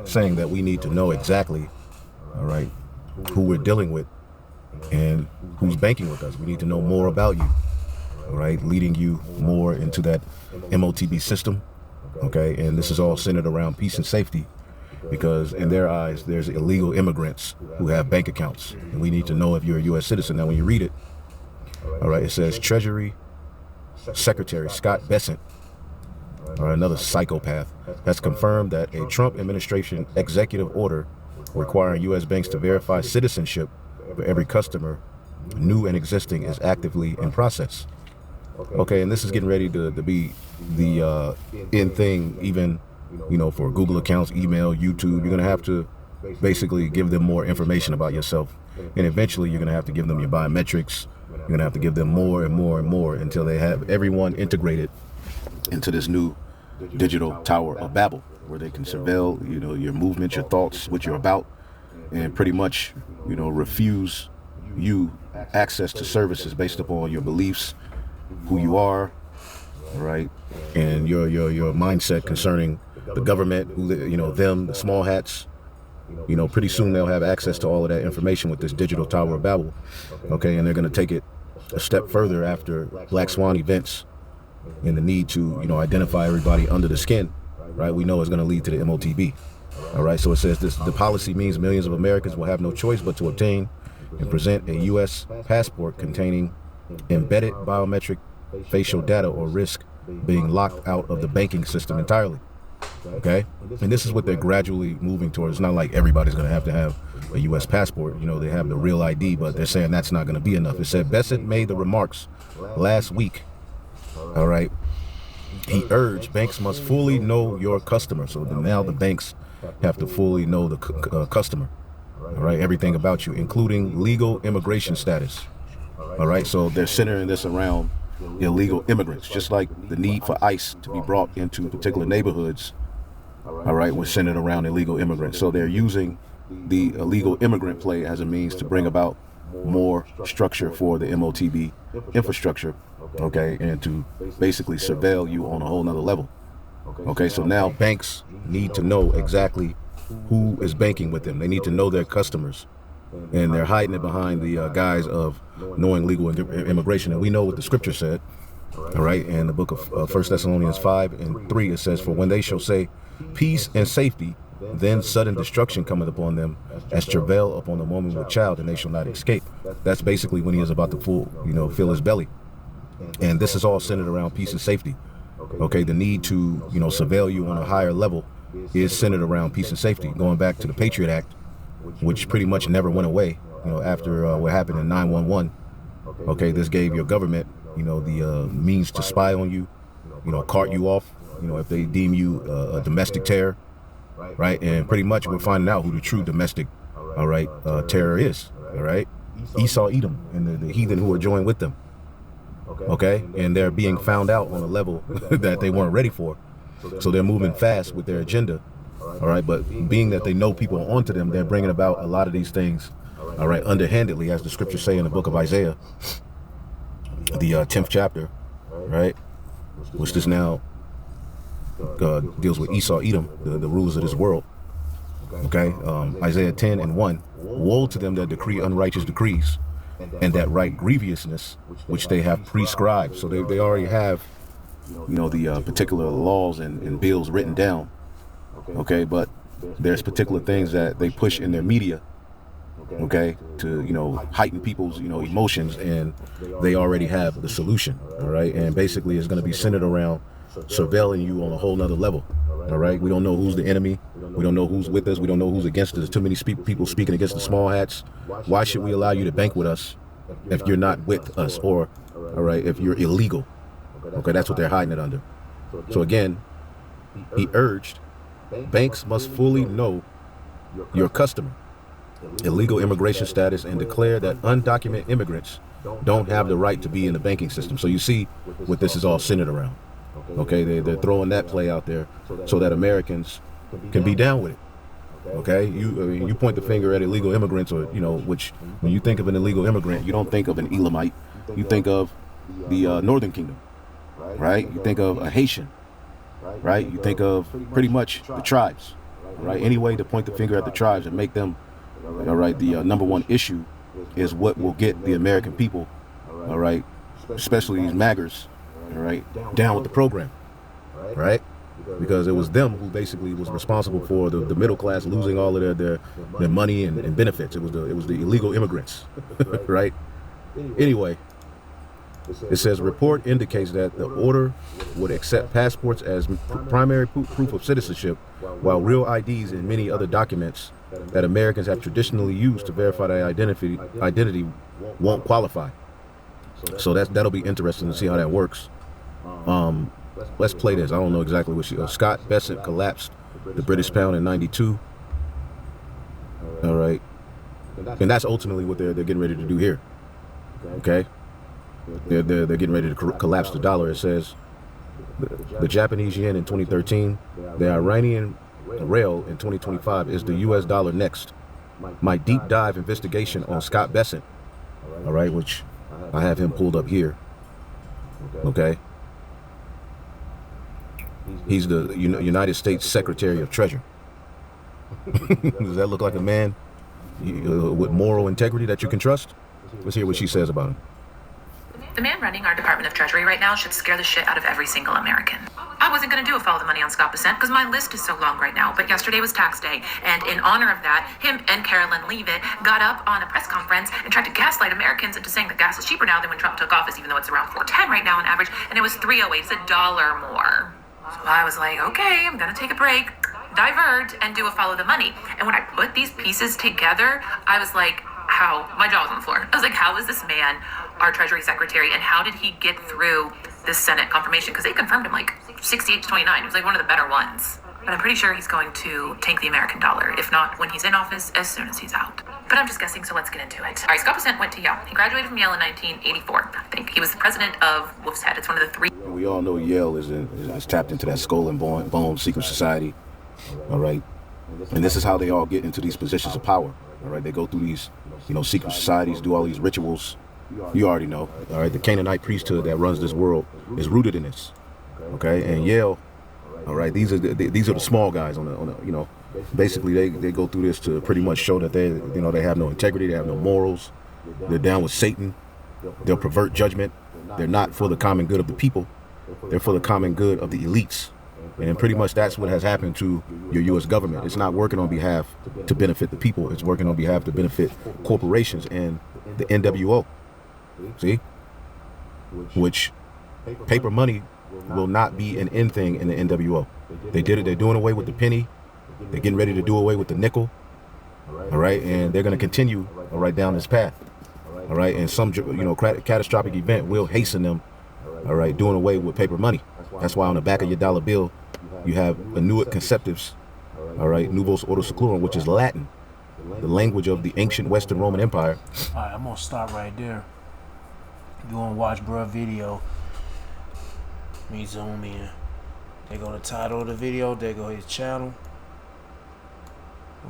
saying that we need to know exactly, all right, who we're dealing with and who's banking with us. We need to know more about you, all right, leading you more into that MOTB system, okay? And this is all centered around peace and safety, because in their eyes, there's illegal immigrants who have bank accounts, and we need to know if you're a U.S. citizen. Now, when you read it, all right, it says Treasury Secretary Scott Bessent, or another psychopath, has confirmed that a Trump administration executive order requiring U.S. banks to verify citizenship for every customer, new and existing, is actively in process. Okay, and this is getting ready to be the in thing even you know, for Google accounts, email, YouTube. You're going to have to basically give them more information about yourself. And eventually you're going to have to give them your biometrics. You're going to have to give them more and more and more until they have everyone integrated into this new digital Tower of Babel, where they can surveil, you know, your movements, your thoughts, what you're about, and pretty much, you know, refuse you access to services based upon your beliefs, who you are, right, and your mindset concerning the government, who you know, them, the small hats. You know, pretty soon they'll have access to all of that information with this digital Tower of Babel. Okay, and they're going to take it a step further after Black Swan events and the need to, you know, identify everybody under the skin, right? We know it's going to lead to the MOTB. All right, so it says this: the policy means millions of Americans will have no choice but to obtain and present a U.S. passport containing embedded biometric facial data, or risk being locked out of the banking system entirely. Okay, and this is what they're gradually moving towards. It's not like everybody's going to have a U.S. passport. You know, they have the real ID, but they're saying that's not going to be enough. It said Bessent made the remarks last week. All right, he urged banks must fully know your customer. So now the banks have to fully know the customer. All right, everything about you, including legal immigration status. All right, so they're centering this around illegal immigrants, just like the need for ICE to be brought into particular neighborhoods. All right, was centered around illegal immigrants. So they're using the illegal immigrant play as a means to bring about more structure for the MOTB infrastructure, okay, and to basically surveil you on a whole nother level. Okay, so now banks need to know exactly who is banking with them. They need to know their customers, and they're hiding it behind the guise of knowing legal immigration. And we know what the scripture said, all right, in the book of 1 Thessalonians 5:3, it says, for when they shall say peace and safety, then sudden destruction cometh upon them as travail upon the woman with child, and they shall not escape. That's basically when he is about to fill his belly. And this is all centered around peace and safety. Okay, the need to, surveil you on a higher level is centered around peace and safety. Going back to the Patriot Act, which pretty much never went away, after what happened in 9/11. Okay, this gave your government, the means to spy on you, cart you off, if they deem you a domestic terror, right? And pretty much we're finding out who the true domestic, terror is, all right? Esau, Edom, and the heathen who are joined with them. Okay, and they're being found out on a level that they weren't ready for. So they're moving fast with their agenda, all right? But being that they know people are onto them, they're bringing about a lot of these things, all right, underhandedly, as the scriptures say in the book of Isaiah, the 10th chapter, right, which this now deals with Esau, Edom, the rulers of this world. Okay, Isaiah 10:1, woe to them that decree unrighteous decrees, and that write grievousness which they have prescribed. So they already have, the particular laws and bills written down. Okay, but there's particular things that they push in their media, okay, to heighten people's emotions, and they already have the solution. All right, and basically it's going to be centered around surveilling you on a whole nother level. All right, we don't know who's the enemy, we don't know who's with us, we don't know who's against us. There's too many people speaking against the small hats. Why should we allow you to bank with us if you're not with us, or all right, if you're illegal? Okay, that's what they're hiding it under. So again, he urged banks must fully know your customer, illegal immigration status, and declare that undocumented immigrants don't have the right to be in the banking system. So you see what this is all centered around. Okay, they're throwing that play out there so that Americans can be down with it. Okay, you point the finger at illegal immigrants, or which when you think of an illegal immigrant, you don't think of an Elamite, you think of the Northern Kingdom, right? You think of a Haitian, right? You think of pretty much the tribes, right? Any way to point the finger at the tribes and make them, all right, the number one issue is what will get the American people, all right, especially these MAGers, all right, down with the program, right? Because it was them who basically was responsible for the middle class losing all of their money and benefits. It was the illegal immigrants, right? Anyway, it says report indicates that the order would accept passports as primary proof of citizenship, while real IDs and many other documents that Americans have traditionally used to verify their identity won't qualify. So that'll be interesting to see how that works. Let's play this. I don't know exactly what Scott Bessent collapsed the British pound in 92. All right. And that's ultimately what they're getting ready to do here. Okay? They're getting ready to collapse the dollar. It says the Japanese yen in 2013, the Iranian rial in 2025 is the US dollar next. My deep dive investigation on Scott Bessent, all right, which I have him pulled up here. Okay? He's the United States Secretary of Treasury. Does that look like a man with moral integrity that you can trust? Let's hear what she says about him. The man running our Department of Treasury right now should scare the shit out of every single American. I wasn't going to do a follow the money on Scott Bessent because my list is so long right now, but yesterday was tax day, and in honor of that, him and Carolyn Leavitt got up on a press conference and tried to gaslight Americans into saying that gas is cheaper now than when Trump took office, even though it's around $4.10 right now on average, and it was $3.08. It's $1 more. So I was like, okay, I'm going to take a break, divert, and do a follow the money. And when I put these pieces together, I was like, how? My jaw was on the floor. I was like, how is this man our Treasury Secretary, and how did he get through this Senate confirmation? Because they confirmed him like 68 to 29. It was like one of the better ones. But I'm pretty sure he's going to tank the American dollar, if not when he's in office, as soon as he's out. But I'm just guessing, so let's get into it. All right, Scott Bessent went to Yale. He graduated from Yale in 1984, I think. He was the president of Wolf's Head. It's one of the three. We all know Yale is tapped into that skull and bone secret society, all right? And this is how they all get into these positions of power, all right? They go through these, secret societies, do all these rituals. You already know, all right? The Canaanite priesthood that runs this world is rooted in this, okay? And Yale, all right, these are the small guys on the basically they go through this to pretty much show that they have no integrity, they have no morals, they're down with Satan, they'll pervert judgment, they're not for the common good of the people, they're for the common good of the elites. And pretty much that's what has happened to your U.S. government. It's not working on behalf to benefit the people. It's working on behalf to benefit corporations and the NWO. See? Which paper money will not be an end thing in the NWO. They did it. They're doing away with the penny. They're getting ready to do away with the nickel. All right? And they're going to continue, all right, down this path. All right? And some, catastrophic event will hasten them, all right, doing away with paper money. That's why on the back of your dollar bill, you have Annuit Conceptus, all right, Novus Ordo Seclorum, which is Latin, the language of the ancient Western Roman Empire. All right, I'm going to stop right there. If you want to watch bruh video, let me zoom in. There go the title of the video. There go his channel.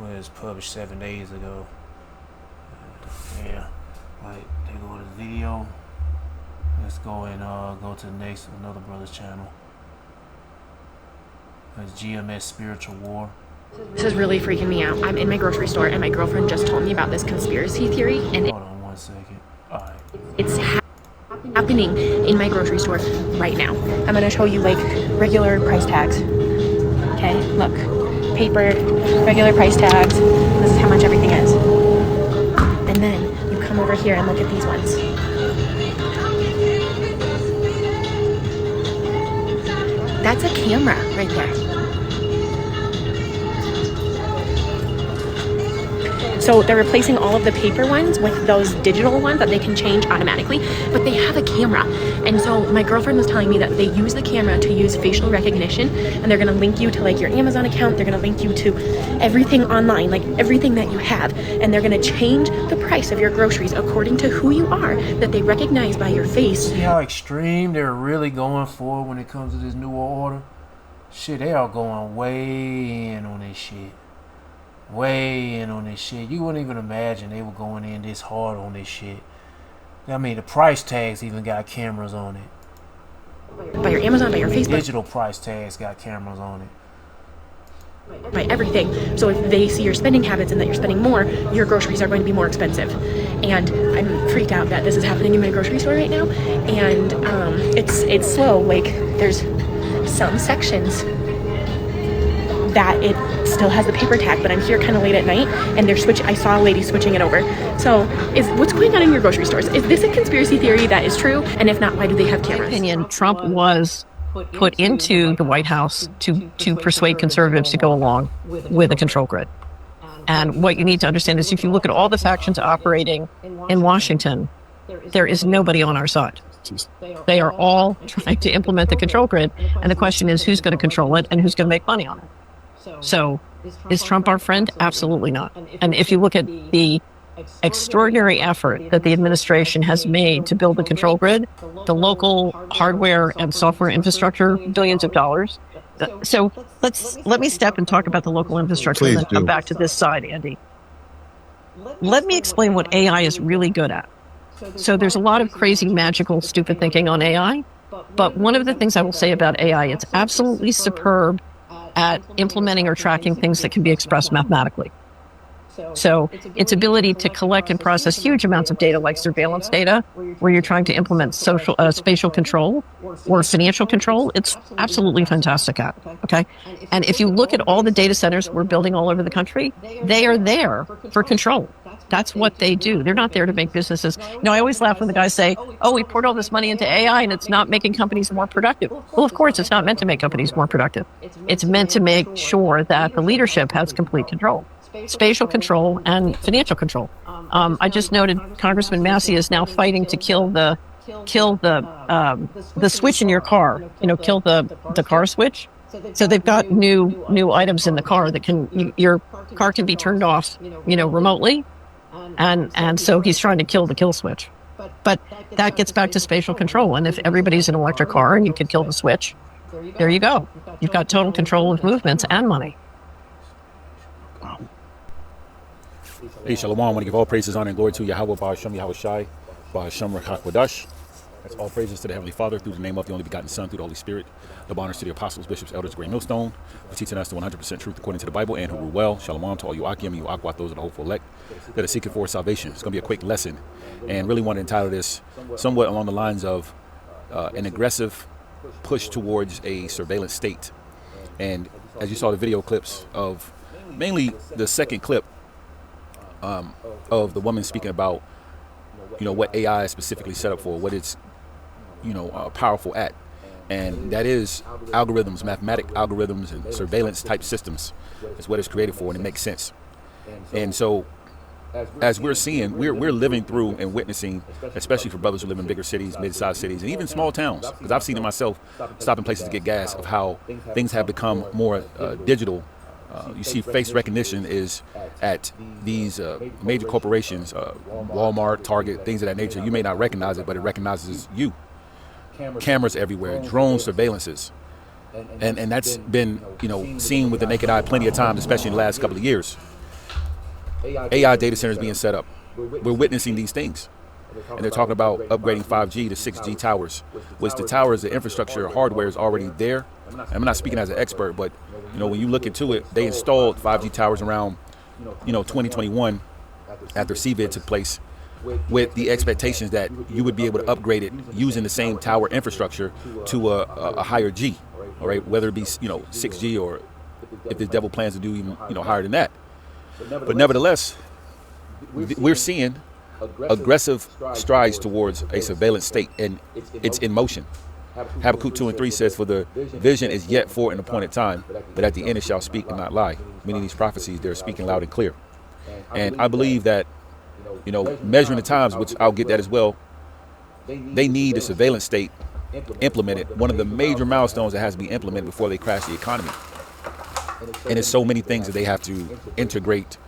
Well, it was published 7 days ago. Yeah, right, there go the video. Let's go and go to the next, another brother's channel. It's GMS Spiritual War. This is really freaking me out. I'm in my grocery store and my girlfriend just told me about this conspiracy theory, and hold on 1 second. All right. It's happening in my grocery store right now. I'm gonna show you like regular price tags. Okay, look, paper, regular price tags. This is how much everything is. And then you come over here and look at these ones. That's a camera right there. So they're replacing all of the paper ones with those digital ones that they can change automatically, but they have a camera. And so my girlfriend was telling me that they use the camera to use facial recognition, and they're gonna link you to like your Amazon account, they're gonna link you to everything online, like everything that you have, and they're gonna change the price of your groceries according to who you are, that they recognize by your face. See how extreme they're really going for when it comes to this new order? Shit, they are going way in on this shit. Way in on this shit. You wouldn't even imagine they were going in this hard on this shit. I mean, the price tags even got cameras on it. By your Amazon, by your Facebook. Digital price tags got cameras on it. By everything. So if they see your spending habits and that you're spending more, your groceries are going to be more expensive. And I'm freaked out that this is happening in my grocery store right now. And it's slow. Like there's some sections that it still has the paper tag, but I'm here kind of late at night and I saw a lady switching it over. So what's going on in your grocery stores? Is this a conspiracy theory that is true? And if not, why do they have cameras? In my opinion, Trump was put into the White House to persuade conservatives to go along with a control grid. And what you need to understand is if you look at all the factions operating in Washington, there is nobody on our side. They are all trying to implement the control grid, and the question is who's going to control it and who's going to make money on it. So, is Trump our friend? Absolutely not. And if you look at the extraordinary effort that the administration has made to build the control grid, the local hardware and software infrastructure, billions of dollars. So let me step and talk about the local infrastructure and then come back to this side, Andy. Let me explain what AI is really good at. So there's a lot of crazy, magical, stupid thinking on AI, but one of the things I will say about AI, it's absolutely superb at implementing or tracking things that can be expressed mathematically. So its ability to collect and process huge amounts of data like surveillance data, where you're trying to implement spatial control or financial control, it's absolutely fantastic at, okay? And if you look at all the data centers we're building all over the country, they are there for control. That's what they do. They're not there to make businesses. You know, I always laugh when the guys say, oh, we poured all this money into AI and it's not making companies more productive. Well, of course, it's not meant to make companies more productive. It's meant to make sure that the leadership has complete control. Spatial control and financial control. I just noted Congressman Massey is now fighting to kill the switch in your car. You know, kill the car switch. So they've got new items in the car that your car can be turned off, you know, remotely, and so he's trying to kill the kill switch. But that gets back to spatial control. And if everybody's in an electric car and you can kill the switch, there you go. You've got total control of movements and money. Hey, Shalom. I want to give all praises, honor, and glory to Yahweh, Ba'ashem, Yahweh Shai, Ba'ashem, Rechak, That's all praises to the Heavenly Father through the name of the only begotten Son, through the Holy Spirit. The honors to the apostles, bishops, elders, great millstone, for teaching us the 100% truth according to the Bible and who rule well. Shalom to all you Akim and you Akwat, those of the hopeful elect that are seeking for salvation. It's going to be a quick lesson, and really want to entitle this somewhat along the lines of an aggressive push towards a surveillance state. And as you saw the video clips of mainly the second clip, of the woman speaking about, you know, what AI is specifically set up for, what it's, you know, powerful at, and that is algorithms, mathematic algorithms, and surveillance type systems is what it's created for, and it makes sense. And so, as we're seeing, we're living through and witnessing, especially for brothers who live in bigger cities, mid-sized cities, and even small towns, because I've seen it myself, stopping places to get gas, of how things have become more digital. You see face recognition is at these major corporations, Walmart, Target, things of that nature. You may not recognize it, but it recognizes you. Cameras everywhere, drone surveillances. And that's been, you know, seen with the naked eye plenty of times, especially in the last couple of years. AI data centers being set up. We're witnessing these things. And they're talking about upgrading 5G to 6G towers, which the towers, the infrastructure, hardware is already there. I'm not speaking as an expert, but, you know, when you look into it, they installed 5G towers around, you know, 2021 after CVID took place, with the expectations that you would be able to upgrade it using the same tower infrastructure to a higher G, all right, whether it be, you know, 6G or if the devil plans to do even, you know, higher than that. But nevertheless, we're seeing aggressive strides towards a surveillance state, and it's in motion. Habakkuk 2 and 3 says, for the vision is yet for an appointed time, but at the end it shall speak and not lie. Meaning these prophecies, they're speaking loud and clear. And I believe that, you know, measuring the times, which I'll get that as well, they need a surveillance state implemented. One of the major milestones that has to be implemented before they crash the economy. And it's so many things that they have to integrate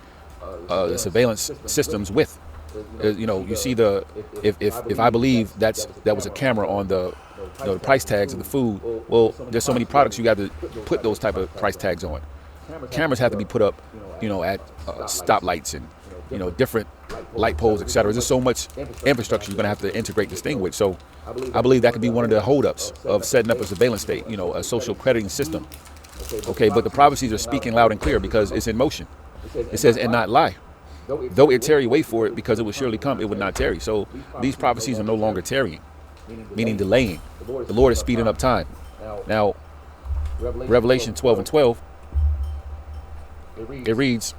the surveillance systems with. You know, you see if I believe that was a camera on the price tags of the food, well, there's so many products you got to put those type of price tags on. Cameras have to be put up, you know, at stoplights and, you know, different light poles, etc. There's so much infrastructure you're going to have to integrate this thing with. So I believe that could be one of the holdups of setting up a surveillance state, you know, a social crediting system. Okay, but the prophecies are speaking loud and clear because it's in motion. It says, and not lie. Though it tarry, wait for it, because it will surely come, it would not tarry. So these prophecies are no longer tarrying, meaning delaying. The Lord is speeding up time. Now, Revelation 12 and 12, it reads,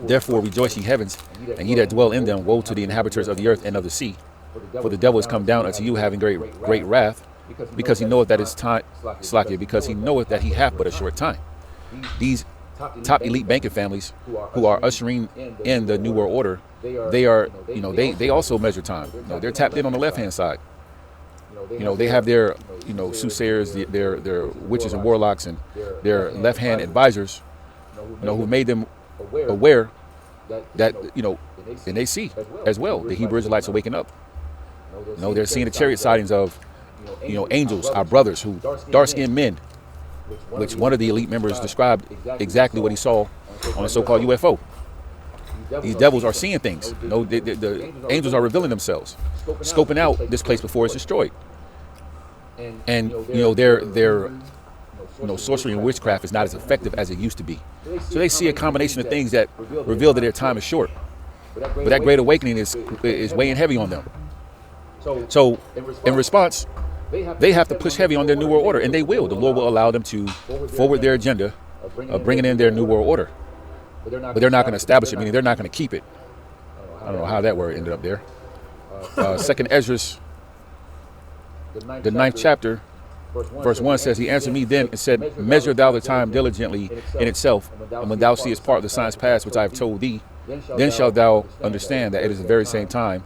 therefore rejoice ye heavens, and ye that dwell in them, woe to the inhabitants of the earth and of the sea. For the devil is come down unto you, having great wrath, because he knoweth that his time, because he knoweth that he hath but a short time. These top elite banking families who are ushering in the New World Order, they are, you know, they also measure time. You know, they're tapped in on the left-hand side. They have their, soothsayers, their witches and warlocks, and their left-hand advisors, who made them aware that, and they see as well, the Hebrew Israelites are waking up. They're seeing the chariot sightings of, angels, our brothers, who dark-skinned men, which one of the elite members described exactly what he saw on a so-called UFO. These devils are seeing things. The angels are revealing themselves, scoping out this place before it's destroyed. And their sorcery and witchcraft is not as effective as it used to be. So they see a combination of things that reveal that their time is short. But that great awakening is weighing heavy on them. So in response, they have to push heavy on their New World Order, and they will. The Lord will allow them to forward their agenda of bringing in their New World Order. But they're not going to establish it, meaning they're not going to keep it. I don't know how that word ended up there. Second Ezra, the 9th chapter, verse 1 says, he answered me then and said, measure thou the time diligently in itself, and when thou seest part of the signs past which I have told thee, then shalt thou understand that it is the very same time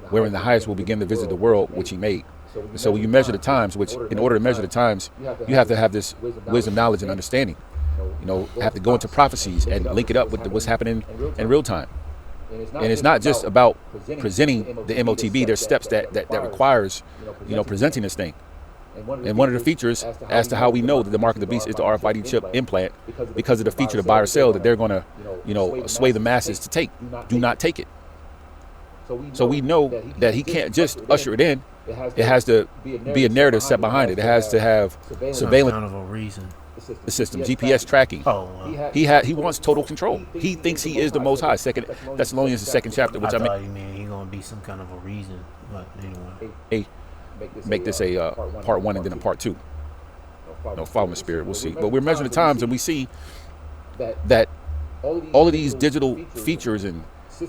wherein the highest will begin to visit the world which he made. And so when you measure the times, which in order to measure the times, you have to have this wisdom, knowledge, and understanding. Have to go into prophecies and link it up with what's happening in real time. And it's not just about presenting the MOTB. There's steps that requires, presenting this thing. And one of the features as to how we know that the mark of the beast is the RFID chip implant, because of the feature to buy or sell that they're going to, sway the masses to take. Do not take it. So we know that he can't just usher it in. It has to be a narrative set behind it. It has to have surveillance. Kind of a reason. The system, GPS tracking. He wants total control. He thinks he is the Most High. Second Thessalonians, the 2nd chapter, which I thought you mean he gonna be some kind of a reason, but anyway. Make this a part 1 and then a part 2. Following the spirit, we'll see. But we're measuring the times, and we see that all of these digital features and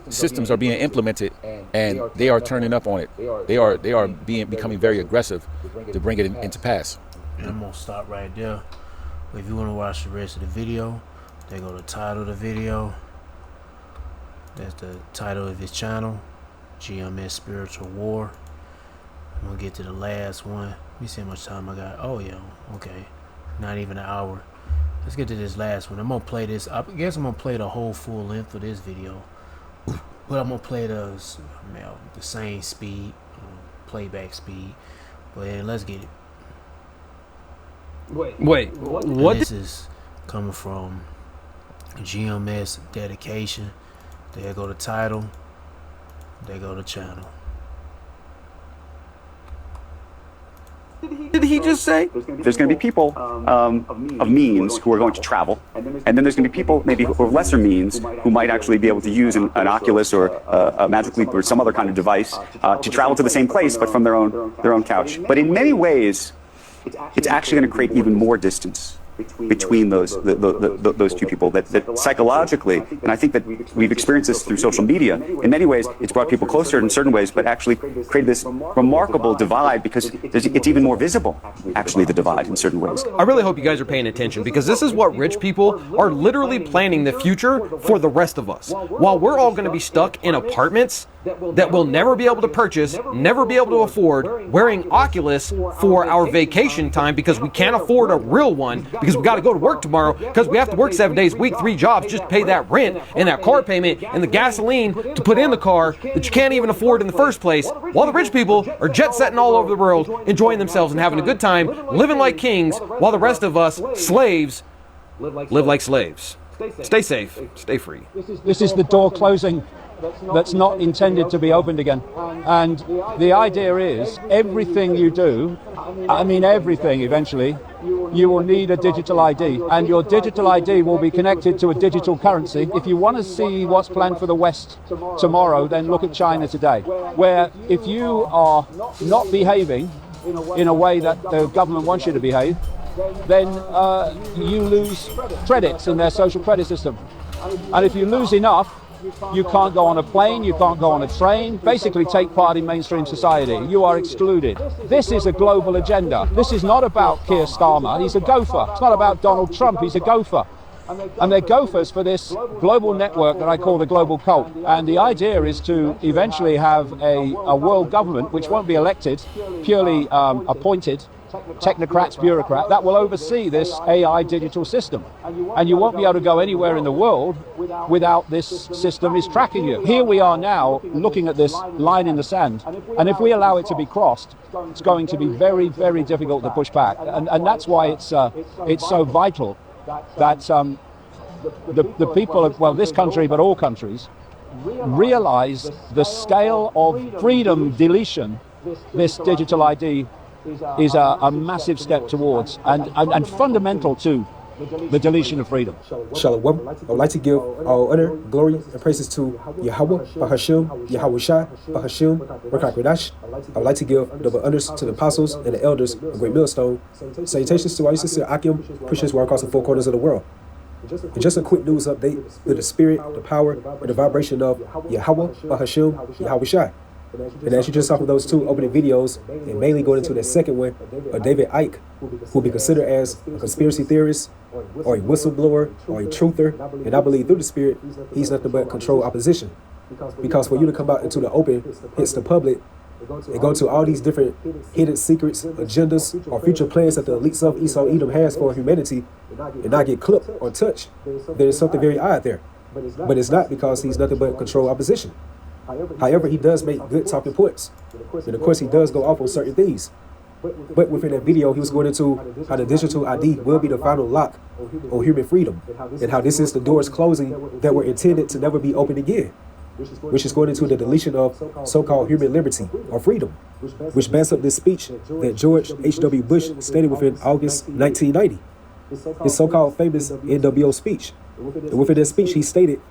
systems are being implemented, and they are turning up on it. They are becoming very aggressive to bring it into pass. And I'm gonna stop right there. If you want to watch the rest of the video, there go the title of the video. That's the title of his channel, GMS Spiritual War. I'm gonna get to the last one. Let me see how much time I got. Oh yeah, okay, not even an hour. Let's get to this last one. I'm gonna play this. I guess I'm gonna play the whole full length of this video, but I'm gonna play the same speed, playback speed. But yeah, let's get it. Wait, what? This is coming from GMS Dedication. There go the title. There go the channel. Did he just say? There's going to be people of means who are going to travel, and then there's going to be people maybe who have lesser means who might actually be able to use an Oculus or a Magic Leap or some other kind of device to travel to the same place, but from their own couch. But in many ways, it's actually going to create even more distance between those two people. That psychologically, and I think that we've experienced this through social media, in many ways it's brought people closer in certain ways, but actually created this remarkable divide, because it's even more visible, actually, the divide in certain ways. I really hope you guys are paying attention, because this is what rich people are literally planning the future for the rest of us. While we're all going to be stuck in apartments that we'll never be able to purchase, never be able to afford, wearing Oculus for our vacation time because we can't afford a real one, because we got to go to work tomorrow, because we have to work 7 days a week, 3 jobs just to pay that rent and that car payment and the gasoline to put in the car that you can't even afford in the first place, while the rich people are jet setting all over the world, enjoying themselves and having a good time, living like kings, while the rest of us, slaves, live like slaves. Stay safe, stay free. This is the door closing that's not intended to be opened again. And the idea is everything you do, I mean everything eventually, you will need a digital ID, and your digital ID will be connected to a digital currency. If you want to see what's planned for the West tomorrow, then look at China today, where if you are not behaving in a way that the government wants you to behave, then you lose credits in their social credit system. And if you lose enough, you can't go on a plane, you can't go on a train, basically take part in mainstream society. You are excluded. This is a global agenda. This is not about Keir Starmer, he's a gopher. It's not about Donald Trump, he's a gopher. And they're gophers for this global network that I call the global cult. And the idea is to eventually have a world government which won't be elected, purely appointed, technocrats, bureaucrat, that will oversee this AI digital system. And you won't be able to go anywhere in the world without this system is tracking you. Here we are now looking at this line in the sand. And if we allow it to be crossed, it's going to be very, very difficult to push back. And that's why it's so vital that the people of, well, this country, but all countries, realize the scale of freedom deletion this digital ID is a massive step towards and fundamental to the deletion of freedom. Shalom. I would like to give all honor, glory, and praises to Yahweh, Bahashim, Yahweh Shai, Bahashim, Rakak Radash. I would like to give double honors to the apostles and the elders of Great Millstone. Salutations to all you sincere Akim, Christians who are across the four corners of the world. And just a quick news update with the spirit, the power, and the vibration of Yahweh, Bahashim, Yahweh Shai. And as you just saw from those two opening videos, and mainly going into that second one, David Icke, who will be considered as a conspiracy theorist, or a whistleblower, or a truther, and I believe through the spirit, he's nothing but control opposition. Because for you to come out into the open, hits the public, and go to all these different hidden secrets, agendas, or future plans that the elites of Esau Edom has for humanity, and not get clipped or touched, there's something very odd there. But it's not, because he's nothing but control opposition. However, he does make good talking points. And of course, he does go off on certain things. But within that video, he was going into how the digital ID will be the final lock on human freedom, and how this is the doors closing that were intended to never be opened again, which is going into the deletion of so-called human liberty or freedom, which backs up this speech that George H.W. Bush stated within August 1990, his so-called famous NWO speech. And within that speech, he stated,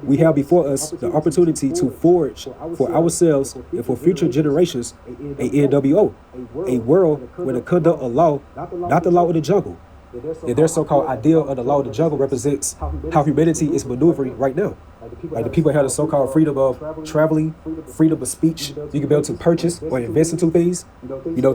"We have before us the opportunity to forge for ourselves and for future generations a NWO, a world where the conduct of law, not the law of the jungle, and their so-called ideal of the law of the jungle represents how humanity is maneuvering right now. Like the people have the so-called freedom of traveling, freedom of speech. You can be able to purchase or invest into things,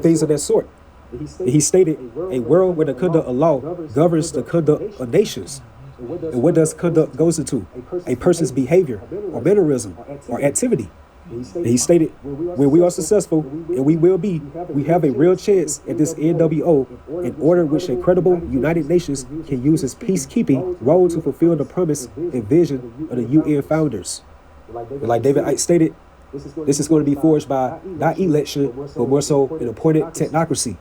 things of that sort." And he stated, "A world where the conduct of law governs the conduct of nations." And what does conduct goes into? A person's behavior or mannerism or activity. And he stated, "When we are successful, and we will be, we have a real chance at this NWO, in order which a credible United Nations can use its peacekeeping role to fulfill the promise and vision of the UN founders." And like David Icke stated, this is going to be forged by not election, but more so an appointed technocracy,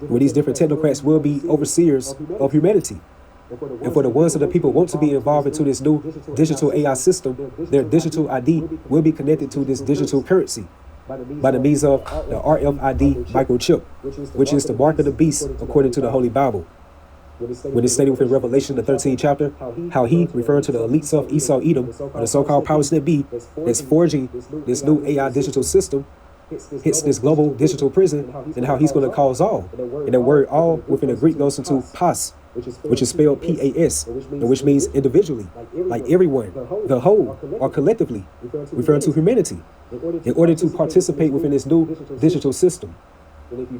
where these different technocrats will be overseers of humanity. And for the ones that the people want to be involved into this new digital AI system, their digital ID will be connected to this digital currency by the means of the RFID microchip, which is the mark of the beast according to the Holy Bible. When it's stated within Revelation, the 13th chapter, how he, referring to the elites of Esau Edom, or the so-called powers that be, that's forging this new AI digital system, hits this global digital prison, and how he's going to cause all. And the word all within the Greek goes into pas, which is spelled P-A-S, and which means individually, like everyone, the whole, or collectively, referring to humanity, in order to participate within this new digital system.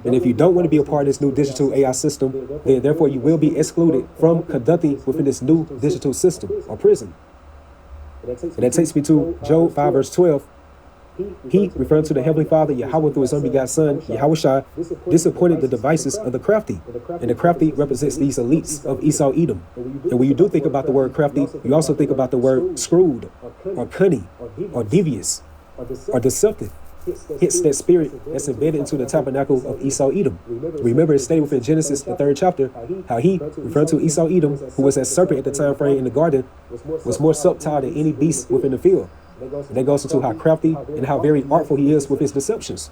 And if you don't want to be a part of this new digital AI system, then therefore you will be excluded from conducting within this new digital system or prison. And that takes me to Job 5 verse 12. He, referring to the Heavenly Father, Yahweh, through his unbegotten Son, Yahweh Shai, disappointed the devices of the crafty. And the crafty represents these elites of Esau Edom. And when you do think about the word crafty, you also think about the word screwed, or cunning, or devious, or deceptive. Hits that spirit that's embedded into the tabernacle of Esau Edom. Remember, it's stated within Genesis, the 3rd chapter, how he, referring to Esau Edom, who was that serpent at the time frame in the garden, was more subtle than any beast within the field. And that goes into how crafty and how very artful he is with his deceptions.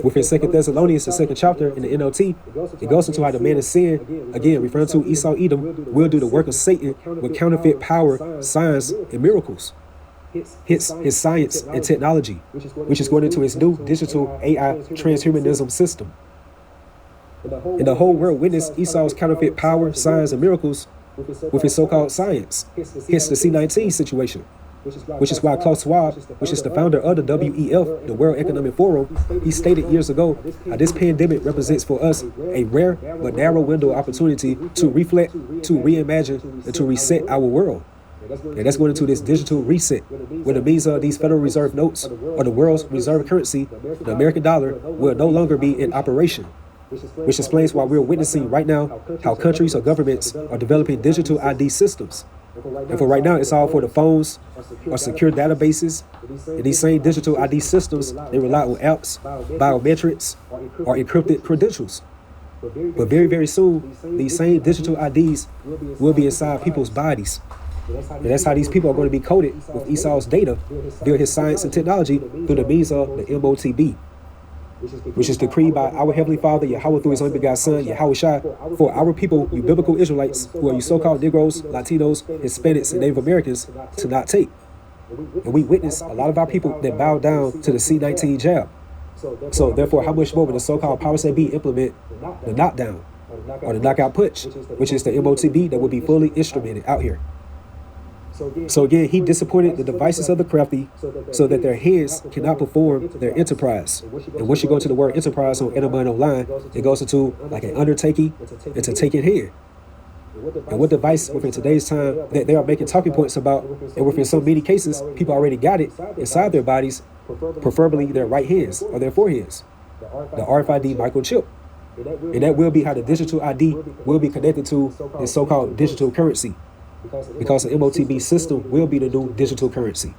Within 2 Thessalonians, the 2nd chapter, in the NLT, it goes into how the man of sin, again referring to Esau Edom, will do the work of Satan with counterfeit power, signs, and miracles. Hits his science and technology, which is going into his new digital AI transhumanism system. And the whole world witnessed Esau's counterfeit power, signs, and miracles with his so-called science. Hence the C-19 situation. which is why Klaus Schwab, which is the founder of the WEF, the World Economic Forum, he stated years ago how this pandemic represents for us a rare but narrow window of opportunity to reflect, to reimagine, and to reset our world. And that's going into this digital reset, where the means of these Federal Reserve notes or the world's reserve currency, the American dollar, will no longer be in operation. Which explains why we're witnessing right now how countries or governments are developing digital ID systems. And for right now, it's all for the phones or secure databases. And these same digital ID systems, they rely on apps, biometrics, or encrypted credentials. But very, very soon, these same digital IDs will be inside people's bodies. And that's how these people are going to be coded with Esau's data via his science and technology through the means of the MOTB, which is decreed by our Heavenly Father, Yahweh, through his only begotten Son, Yahweh Shai, for our people, you biblical Israelites, who are you so-called Negroes, Latinos, Hispanics, and Native Americans, to not take. And we witness a lot of our people that bow down to the C-19 jab. So therefore, how much more will the so-called powers that be implement the knockdown or the knockout punch, which is the MOTB that will be fully instrumented out here. So again, he disappointed the devices of the crafty so that their heads cannot perform their enterprise. And once you go to the word enterprise on Intermind Online, it goes into like an undertaking and to take it head. And what device within today's time that they are making talking points about, and within so many cases, people already got it inside their bodies, preferably their right hands or their foreheads, the RFID microchip. And that will be how the digital ID will be connected to the so-called digital currency. Because the MOTB system will be the new digital currency.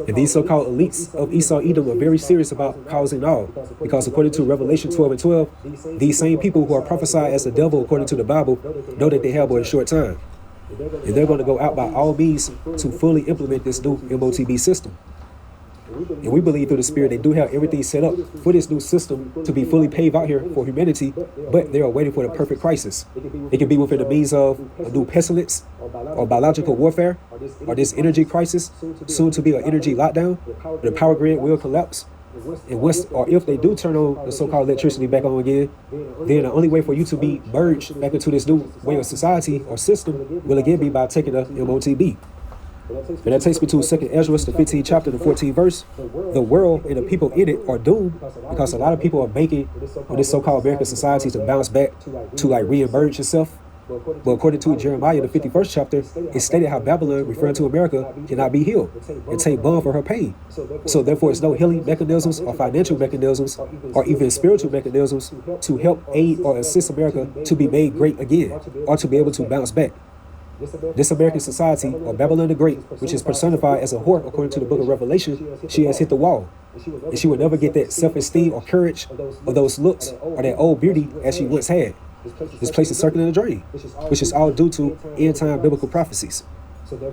And these so-called elites of Esau Edom are very serious about causing all. Because according to Revelation 12:12, these same people who are prophesied as the devil according to the Bible know that they have but a short time. And they're going to go out by all means to fully implement this new MOTB system. And we believe through the Spirit they do have everything set up for this new system to be fully paved out here for humanity, but they are waiting for the perfect crisis. It can be within the means of a new pestilence or biological warfare or this energy crisis, soon to be an energy lockdown. The power grid will collapse. And if they do turn on the so-called electricity back on again, then the only way for you to be merged back into this new way of society or system will again be by taking the MOTB. And that takes me to 2 Ezra, the 15th chapter, the 14th verse. The world and the people in it are doomed because a lot of people are making this so-called American society to bounce back, to like re-emerge itself. But according to Jeremiah, the 51st chapter, it stated how Babylon, referring to America, cannot be healed and take balm for her pain. So therefore, it's no healing mechanisms or financial mechanisms or even spiritual mechanisms to help aid or assist America to be made great again or to be able to bounce back. This American society, or Babylon the Great, which is personified as a whore according to the book of Revelation, she has hit the wall. And she will never get that self-esteem or courage or those looks or that old beauty as she once had. This place is circling the drain, which is all due to end-time biblical prophecies.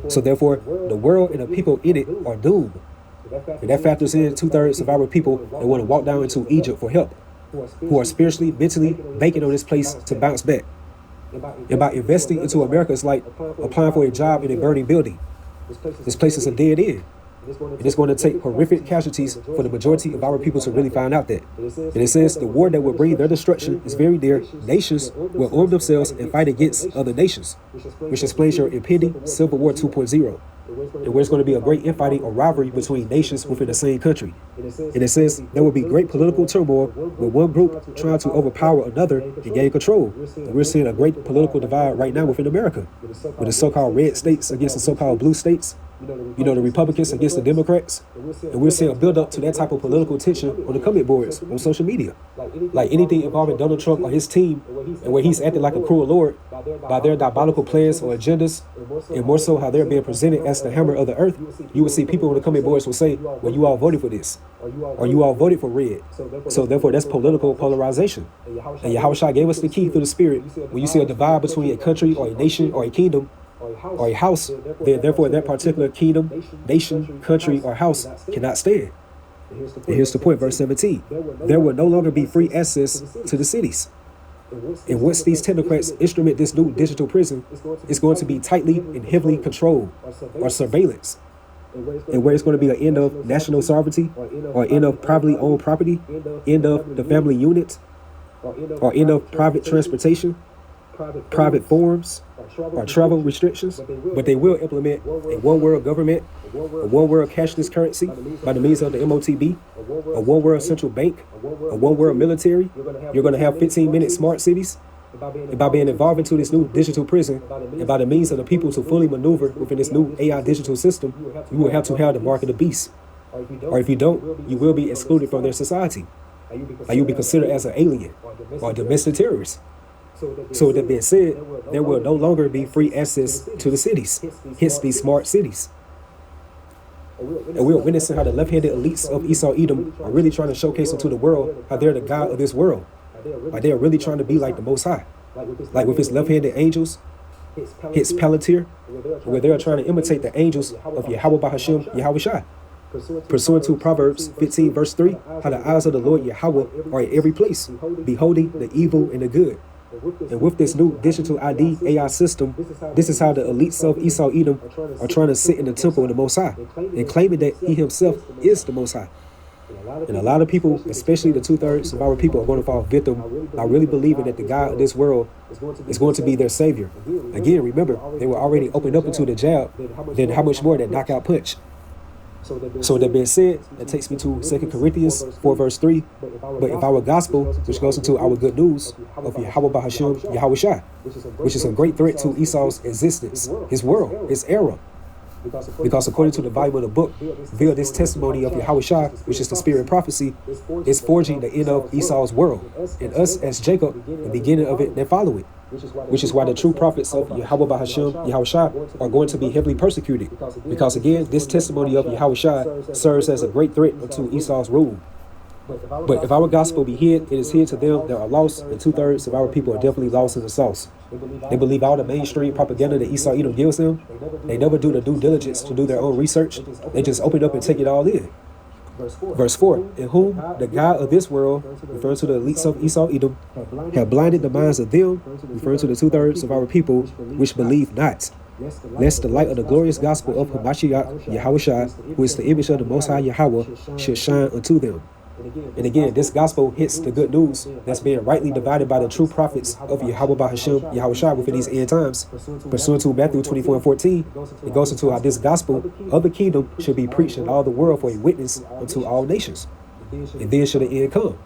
So therefore, the world and the people in it are doomed. And that factors in 2/3 of our people that want to walk down into Egypt for help, who are spiritually, mentally banking on this place to bounce back. And by investing into America, it's like applying for a job in a burning building. This place is a dead end. And it's going to take horrific casualties for the majority of our people to really find out that. And it says the war that will bring their destruction is very near. Nations will arm themselves and fight against other nations, which explains your impending Civil War 2.0. And where it's going to be a great infighting or rivalry between nations within the same country. And it says there will be great political turmoil with one group trying to overpower another and gain control. And we're seeing a great political divide right now within America, with the so-called red states against the so-called blue states. You know, the Republicans against the Democrats. And we're seeing a build-up to that type of political tension on the comment boards on social media. Like anything involving Donald Trump or his team, and where he's acting like a cruel lord by their diabolical plans or agendas, and more so how they're being presented as the hammer of the earth, you will see people on the comment boards will say, well, you all voted for this, or you all voted for red. So therefore, that's political polarization. And Yahushua gave us the key through the Spirit. When you see a divide between a country or a nation or a kingdom, or a house, then therefore that particular kingdom, nation, country, or house cannot stand. And here's the point, verse 17. There will no longer be free access to the cities. And once these technocrats instrument this new digital prison, it's going to be tightly and heavily controlled, or surveillance. And where it's going to be an end of national sovereignty, or end of privately owned property, end of the family unit, or end of private transportation, private forums, or travel restrictions, but they will implement a one world government a one world cashless currency by the means of the MOTB, a one world central bank, a one world military. You're going to have 15-minute smart cities. And by being involved into this new digital prison, and by the means of the people to fully maneuver within this new AI digital system, you will have to have the mark of the beast. Or if you don't, you will be excluded from their society. Or you'll be considered as an alien or a domestic terrorist. So with that being said, there will no longer be free access to the cities, hence these smart cities. And we're witnessing how the left-handed elites of Esau Edom are really trying to showcase into the world how they're the God of this world. Like they are really trying to be like the Most High. Like with his left-handed angels, his Palantir, where they are trying to imitate the angels of Yahweh Bahashim, Yahweh Shai. Pursuant to Proverbs 15 verse 3, how the eyes of the Lord Yahweh are in every place, beholding the evil and the good. And with this new digital ID AI system, this is how the elites of Esau Edom are trying to sit in the temple of the Most High and claiming that he himself is the Most High. And a lot of people, especially the 2/3 of our people, are going to fall victim by really believing that the God of this world is going to be their savior. Again, remember, they were already opened up into the jab, then how much more that knockout punch? So with that being said, that takes me to 2 Corinthians 4 verse 3. But if our gospel, which goes into our good news of Yahweh Bahashim, Yahweh Shai, which is a great threat to Esau's existence, his world, his era. Because according to the volume of the book, via this testimony of Yahweh Shai, which is the spirit of prophecy, is forging the end of Esau's world, and us as Jacob, the beginning of it, that follow it. Which is why the true prophets of Yahweh Bahashim, Yahweh Shai, are going to be heavily persecuted. Because again, this testimony of Yahweh Shai serves as a great threat to Esau's rule. But if our gospel be hid, it is hid to them that are lost, and 2/3 of our people are definitely lost in the sauce. They believe all the mainstream propaganda that Esau Edom gives them. They never do the due diligence to do their own research. They just open up and take it all in. Verse 4, in whom the God of this world, referring to the elites of Esau Edom, have blinded the minds of them, referring to the 2/3 of our people, which believe not, lest the light of the glorious gospel of Hamashiach, Yahweh Shai, who is the image of the Most High Yahweh, should shine unto them. And again, this gospel hits the good news that's being rightly divided by the true prophets of Yahweh Bahashim, Yahweh Shai within these end times. Pursuant to Matthew 24 and 14, it goes into how this gospel of the kingdom should be preached in all the world for a witness unto all nations. And then should the end come.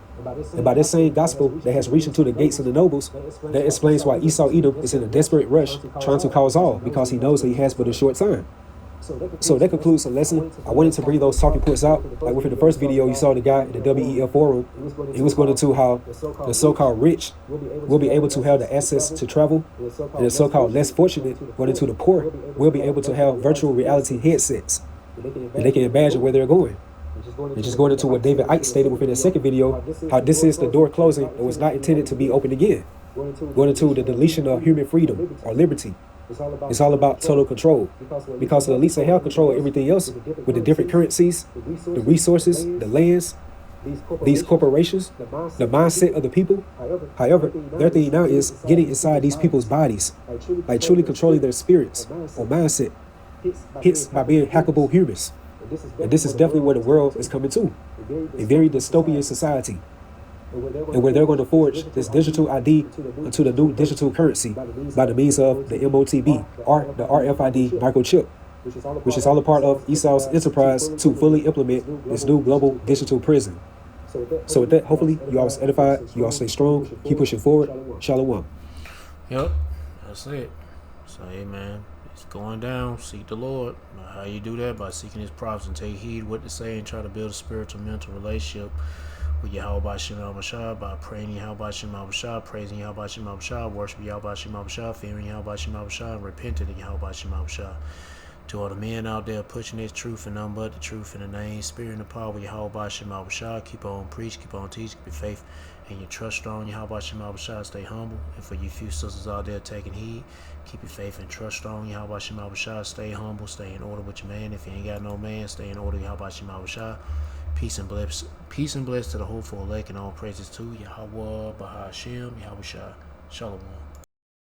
And by this same gospel that has reached into the gates of the nobles, that explains why Esau Edom is in a desperate rush trying to cause all, because he knows that he has but a short time. So that concludes the lesson. I wanted to bring those talking points out. Like within the first video, you saw the guy in the WEF forum. He was going into how the so-called rich will be able to have the access to travel, and the so-called less fortunate, going into the poor, will be able to have virtual reality headsets, and they can imagine where they're going. And just going into what David Icke stated within the second video, how this is the door closing and was not intended to be opened again. Going into the deletion of human freedom or liberty. It's all about total control, because the elites have control of everything else with the different currencies, the resources, the lands, these corporations, the mindset of the people. However, their thing now is getting inside these people's bodies, like truly controlling their spirits or mindset, hits by being hackable humans. And this is definitely where the world is coming to, a very dystopian society. And where they're going to forge this digital ID into the new digital currency by the means of the MOTB, or the RFID microchip, which is all a part of Esau's enterprise to fully implement this new global digital prison. So with that, hopefully you all stay edified, you all stay strong, keep pushing forward. Shalom. Yep, that's it. So hey man, it's going down. Seek the Lord. How you do that? By seeking his prophets and take heed what to say and try to build a spiritual mental relationship with Yahweh Bahashim Yahweh Shai, by praying Yahweh Bahashim Yahweh Shai, praising Yahweh Bahashim Yahweh Shai, worshiping Yahweh Bahashim Yahweh Shai, fearing Yahweh Bahashim Yahweh Shai, and repenting of Yahweh Bahashim Yahweh Shai. To all the men out there pushing this truth and nothing but the truth in the name, spirit, and the power of Yahweh Bahashim Yahweh Shai, keep on preach, keep on teach, keep your faith and your trust strong. Yahweh Bahashim Yahweh Shai, stay humble. And for you few sisters out there taking heed, keep your faith and trust strong. Yahweh Bahashim Yahweh Shai, stay humble, stay in order with your man. If you ain't got no man, stay in order. Yahweh Bahashim Yahweh Shai. Peace and bless to the hopeful elect, and all praises to Yahweh Bahashim Yahweh Shai. Shalom.